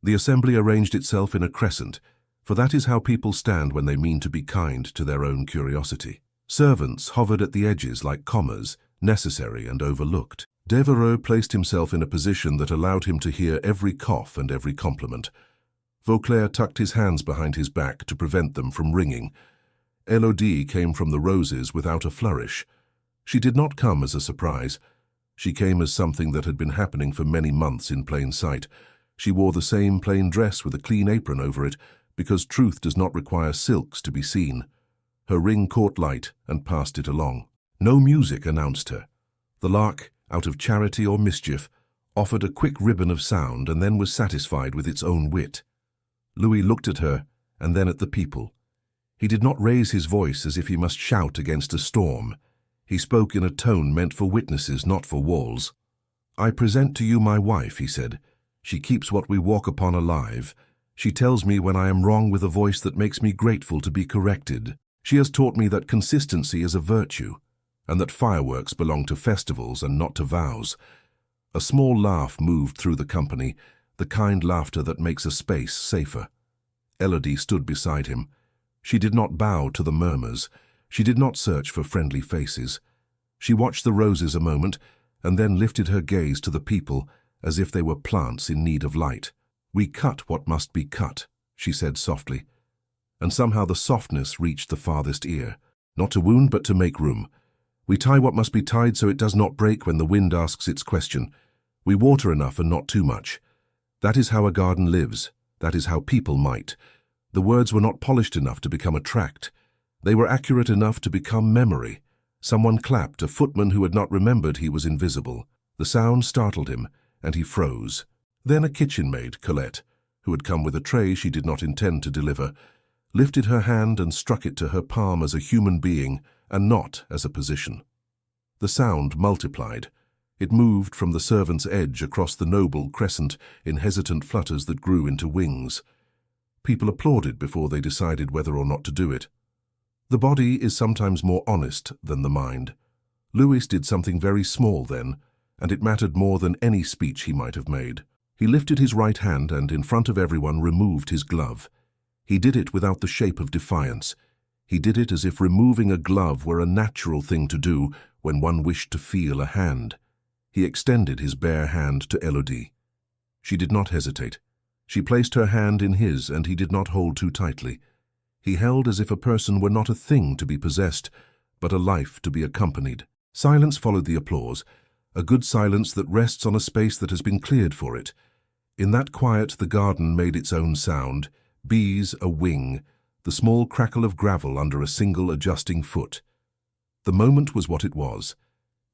The assembly arranged itself in a crescent, for that is how people stand when they mean to be kind to their own curiosity. Servants hovered at the edges like commas, necessary and overlooked. Devereux placed himself in a position that allowed him to hear every cough and every compliment. Vauclair tucked his hands behind his back to prevent them from ringing. Elodie came from the roses without a flourish. She did not come as a surprise. She came as something that had been happening for many months in plain sight. She wore the same plain dress with a clean apron over it, because truth does not require silks to be seen. Her ring caught light and passed it along. No music announced her. The lark, out of charity or mischief, offered a quick ribbon of sound and then was satisfied with its own wit. Louis looked at her and then at the people. He did not raise his voice as if he must shout against a storm. He spoke in a tone meant for witnesses, not for walls. "I present to you my wife," he said. "She keeps what we walk upon alive. She tells me when I am wrong with a voice that makes me grateful to be corrected. She has taught me that consistency is a virtue, and that fireworks belong to festivals and not to vows." A small laugh moved through the company, the kind laughter that makes a space safer. Elodie stood beside him. She did not bow to the murmurs. She did not search for friendly faces. She watched the roses a moment, and then lifted her gaze to the people as if they were plants in need of light. "We cut what must be cut," she said softly. And somehow the softness reached the farthest ear. "Not to wound, but to make room. We tie what must be tied so it does not break when the wind asks its question. We water enough and not too much. That is how a garden lives. That is how people might." The words were not polished enough to become a tract. They were accurate enough to become memory. Someone clapped, a footman who had not remembered he was invisible. The sound startled him, and he froze. Then a kitchen maid, Colette, who had come with a tray she did not intend to deliver, lifted her hand and struck it to her palm as a human being and not as a position. The sound multiplied. It moved from the servant's edge across the noble crescent in hesitant flutters that grew into wings. People applauded before they decided whether or not to do it. The body is sometimes more honest than the mind. Louis did something very small then, and it mattered more than any speech he might have made. He lifted his right hand and, in front of everyone, removed his glove. He did it without the shape of defiance. He did it as if removing a glove were a natural thing to do when one wished to feel a hand. He extended his bare hand to Elodie. She did not hesitate. She placed her hand in his, and he did not hold too tightly. He held as if a person were not a thing to be possessed, but a life to be accompanied. Silence followed the applause, a good silence that rests on a space that has been cleared for it. In that quiet the garden made its own sound, bees a wing, the small crackle of gravel under a single adjusting foot. The moment was what it was.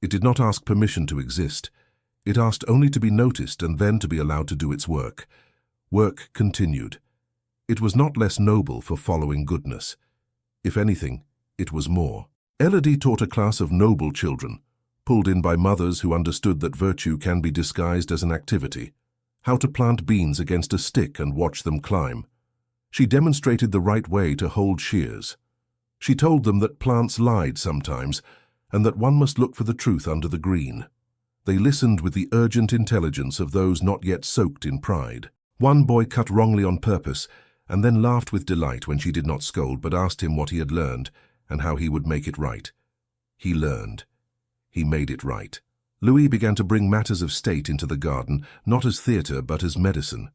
It did not ask permission to exist. It asked only to be noticed and then to be allowed to do its work. Work continued. It was not less noble for following goodness. If anything, it was more. Elodie taught a class of noble children, pulled in by mothers who understood that virtue can be disguised as an activity, how to plant beans against a stick and watch them climb. She demonstrated the right way to hold shears. She told them that plants lied sometimes, and that one must look for the truth under the green. They listened with the urgent intelligence of those not yet soaked in pride. One boy cut wrongly on purpose, and then laughed with delight when she did not scold, but asked him what he had learned and how he would make it right. He learned. He made it right. Louis began to bring matters of state into the garden, not as theatre but as medicine.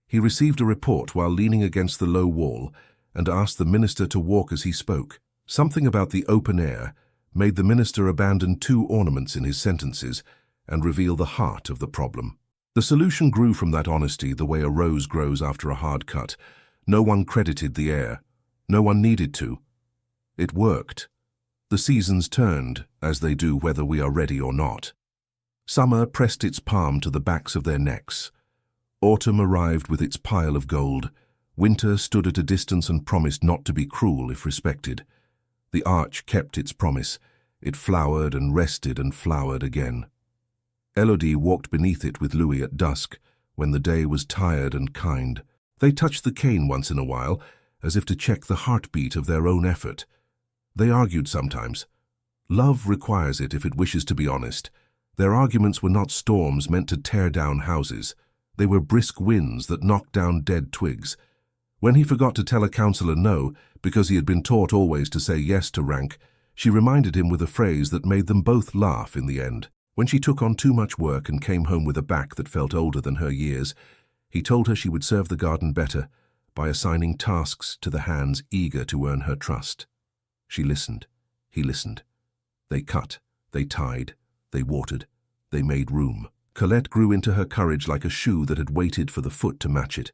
He received a report while leaning against the low wall and asked the minister to walk as he spoke. Something about the open air made the minister abandon 2 ornaments in his sentences and reveal the heart of the problem. The solution grew from that honesty the way a rose grows after a hard cut. No one credited the air. No one needed to. It worked. The seasons turned, as they do whether we are ready or not. Summer pressed its palm to the backs of their necks. Autumn arrived with its pile of gold. Winter stood at a distance and promised not to be cruel if respected. The arch kept its promise. It flowered and rested and flowered again. Elodie walked beneath it with Louis at dusk, when the day was tired and kind. They touched the cane once in a while, as if to check the heartbeat of their own effort. They argued sometimes. Love requires it if it wishes to be honest. Their arguments were not storms meant to tear down houses. They were brisk winds that knocked down dead twigs. When he forgot to tell a counsellor no, because he had been taught always to say yes to rank, she reminded him with a phrase that made them both laugh in the end. When she took on too much work and came home with a back that felt older than her years, he told her she would serve the garden better by assigning tasks to the hands eager to earn her trust. She listened. He listened. They cut. They tied. They watered. They made room. Colette grew into her courage like a shoe that had waited for the foot to match it.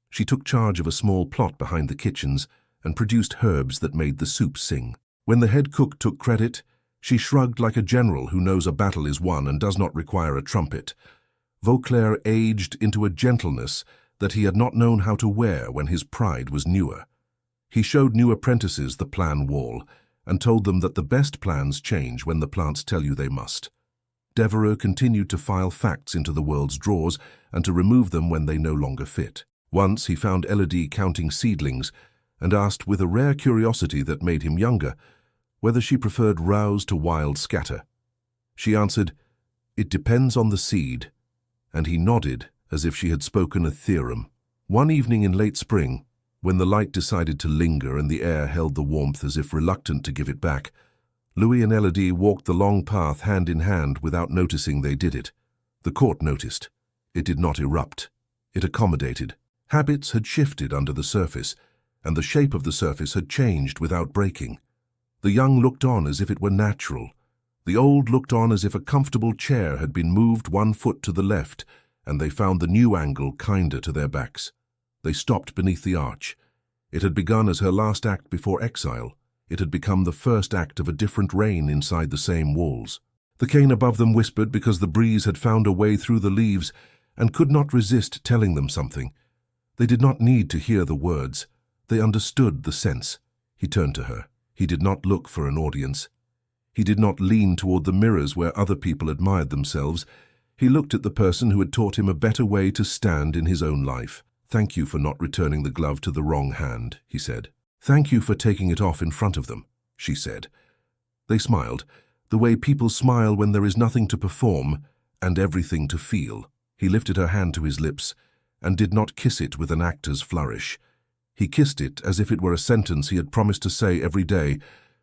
She took charge of a small plot behind the kitchens and produced herbs that made the soup sing. When the head cook took credit, she shrugged like a general who knows a battle is won and does not require a trumpet. Vauclair aged into a gentleness that he had not known how to wear when his pride was newer. He showed new apprentices the plan wall and told them that the best plans change when the plants tell you they must. Devereux continued to file facts into the world's drawers and to remove them when they no longer fit. Once he found Elodie counting seedlings and asked with a rare curiosity that made him younger whether she preferred rouse to wild scatter. She answered, "It depends on the seed," and he nodded as if she had spoken a theorem. One evening in late spring, when the light decided to linger and the air held the warmth as if reluctant to give it back, Louis and Elodie walked the long path hand in hand without noticing they did it. The court noticed. It did not erupt. It accommodated. Habits had shifted under the surface, and the shape of the surface had changed without breaking. The young looked on as if it were natural. The old looked on as if a comfortable chair had been moved 1 foot to the left, and they found the new angle kinder to their backs. They stopped beneath the arch. It had begun as her last act before exile. It had become the first act of a different reign inside the same walls. The cane above them whispered because the breeze had found a way through the leaves and could not resist telling them something. They did not need to hear the words. They understood the sense. He turned to her. He did not look for an audience. He did not lean toward the mirrors where other people admired themselves. He looked at the person who had taught him a better way to stand in his own life. "Thank you for not returning the glove to the wrong hand," he said. "Thank you for taking it off in front of them," she said. They smiled, the way people smile when there is nothing to perform and everything to feel. He lifted her hand to his lips and did not kiss it with an actor's flourish. He kissed it as if it were a sentence he had promised to say every day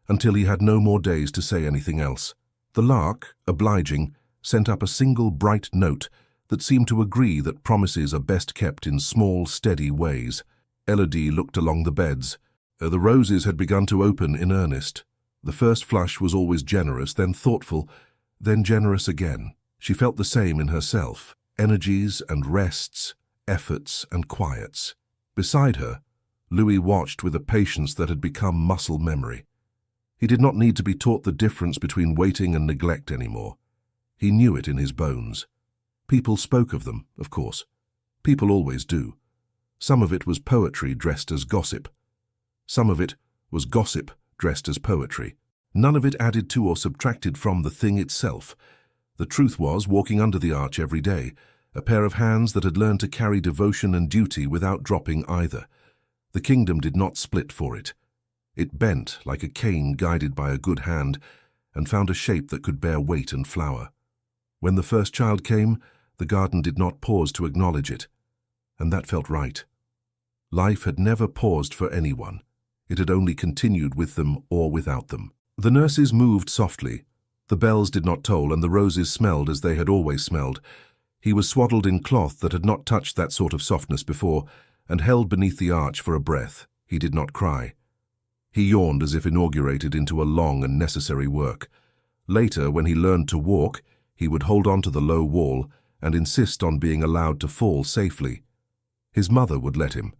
until he had no more days to say anything else. The lark, obliging, sent up a single bright note that seemed to agree that promises are best kept in small, steady ways. Elodie looked along the beds. The roses had begun to open in earnest. The first flush was always generous, then thoughtful, then generous again. She felt the same in herself, energies and rests, efforts and quiets. Beside her, Louis watched with a patience that had become muscle memory. He did not need to be taught the difference between waiting and neglect anymore. He knew it in his bones. People spoke of them, of course. People always do. Some of it was poetry dressed as gossip. Some of it was gossip dressed as poetry. None of it added to or subtracted from the thing itself. The truth was, walking under the arch every day, a pair of hands that had learned to carry devotion and duty without dropping either. The kingdom did not split for it. It bent like a cane guided by a good hand and found a shape that could bear weight and flower. When the first child came, the garden did not pause to acknowledge it, and that felt right. Life had never paused for anyone. It had only continued with them or without them. The nurses moved softly. The bells did not toll, and the roses smelled as they had always smelled. He was swaddled in cloth that had not touched that sort of softness before, and held beneath the arch for a breath. He did not cry. He yawned as if inaugurated into a long and necessary work. Later, when he learned to walk, he would hold on to the low wall and insist on being allowed to fall safely. His mother would let him.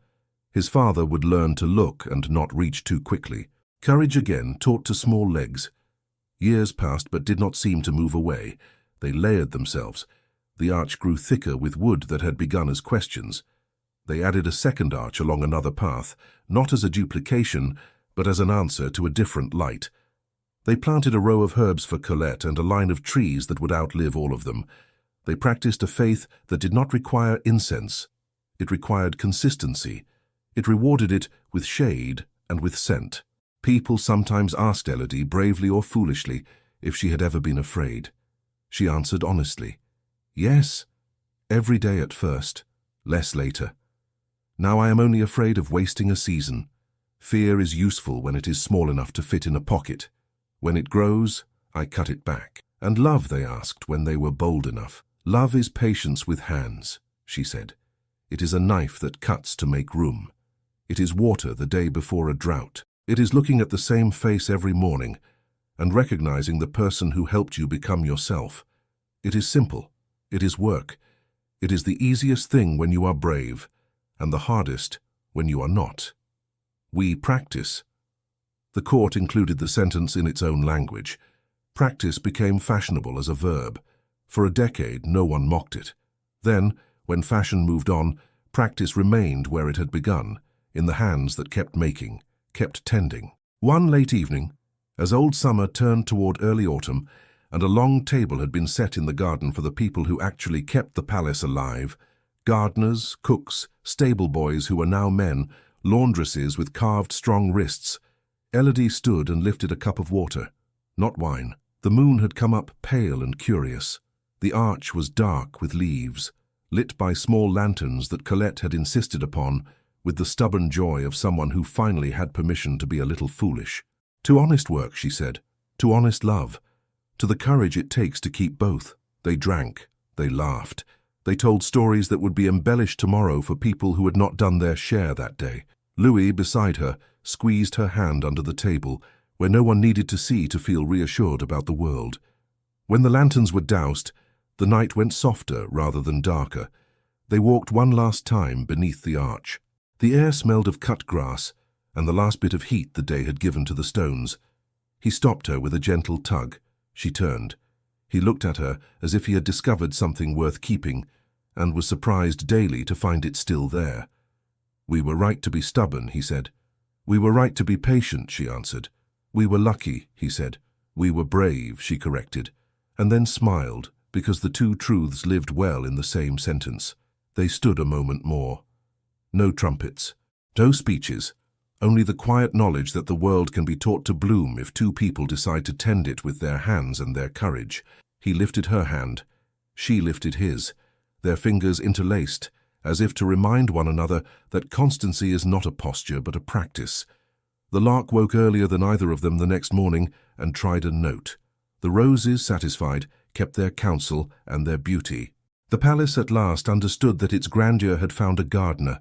His father would learn to look and not reach too quickly. Courage again, taught to small legs. Years passed but did not seem to move away. They layered themselves. The arch grew thicker with wood that had begun as questions. They added a second arch along another path, not as a duplication, but as an answer to a different light. They planted a row of herbs for Colette and a line of trees that would outlive all of them. They practiced a faith that did not require incense. It required consistency. It rewarded it with shade and with scent. People sometimes asked Elodie, bravely or foolishly, if she had ever been afraid. She answered honestly, "Yes, every day at first, less later. Now I am only afraid of wasting a season. Fear is useful when it is small enough to fit in a pocket. When it grows, I cut it back." And love, they asked when they were bold enough. "Love is patience with hands," she said. "It is a knife that cuts to make room. It is water the day before a drought. It is looking at the same face every morning and recognizing the person who helped you become yourself. It is simple. It is work. It is the easiest thing when you are brave, and the hardest when you are not. We practice." The court included the sentence in its own language. Practice became fashionable as a verb. For a decade, no one mocked it. Then, when fashion moved on, practice remained where it had begun, in the hands that kept making, kept tending. One late evening, as old summer turned toward early autumn, and a long table had been set in the garden for the people who actually kept the palace alive, gardeners, cooks, stable boys who were now men, laundresses with carved strong wrists, Elodie stood and lifted a cup of water, not wine. The moon had come up pale and curious. The arch was dark with leaves, lit by small lanterns that Colette had insisted upon, with the stubborn joy of someone who finally had permission to be a little foolish. To honest work, she said, to honest love, to the courage it takes to keep both. They drank, they laughed, they told stories that would be embellished tomorrow for people who had not done their share that day. Louis, beside her, squeezed her hand under the table, where no one needed to see to feel reassured about the world. When the lanterns were doused, the night went softer rather than darker. They walked one last time beneath the arch. The air smelled of cut grass and the last bit of heat the day had given to the stones. He stopped her with a gentle tug. She turned. He looked at her as if he had discovered something worth keeping, and was surprised daily to find it still there. "We were right to be stubborn," he said. "We were right to be patient," she answered. "We were lucky," he said. "We were brave," she corrected, and then smiled, because the two truths lived well in the same sentence. They stood a moment more. No trumpets, no speeches, only the quiet knowledge that the world can be taught to bloom if two people decide to tend it with their hands and their courage. He lifted her hand. She lifted his, their fingers interlaced, as if to remind one another that constancy is not a posture but a practice. The lark woke earlier than either of them the next morning and tried a note. The roses, satisfied, kept their counsel and their beauty. The palace at last understood that its grandeur had found a gardener,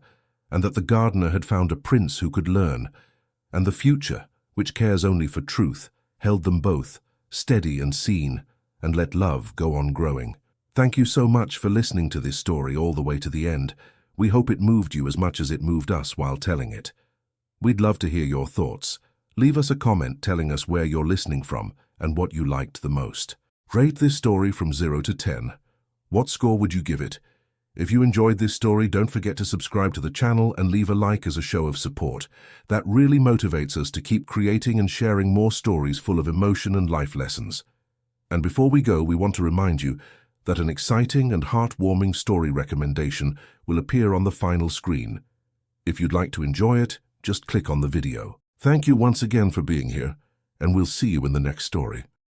and that the gardener had found a prince who could learn, and the future, which cares only for truth, held them both, steady and seen, and let love go on growing. Thank you so much for listening to this story all the way to the end. We hope it moved you as much as it moved us while telling it. We'd love to hear your thoughts. Leave us a comment telling us where you're listening from and what you liked the most. Rate this story from 0 to 10. What score would you give it? If you enjoyed this story, don't forget to subscribe to the channel and leave a like as a show of support. That really motivates us to keep creating and sharing more stories full of emotion and life lessons. And before we go, we want to remind you that an exciting and heartwarming story recommendation will appear on the final screen. If you'd like to enjoy it, just click on the video. Thank you once again for being here, and we'll see you in the next story.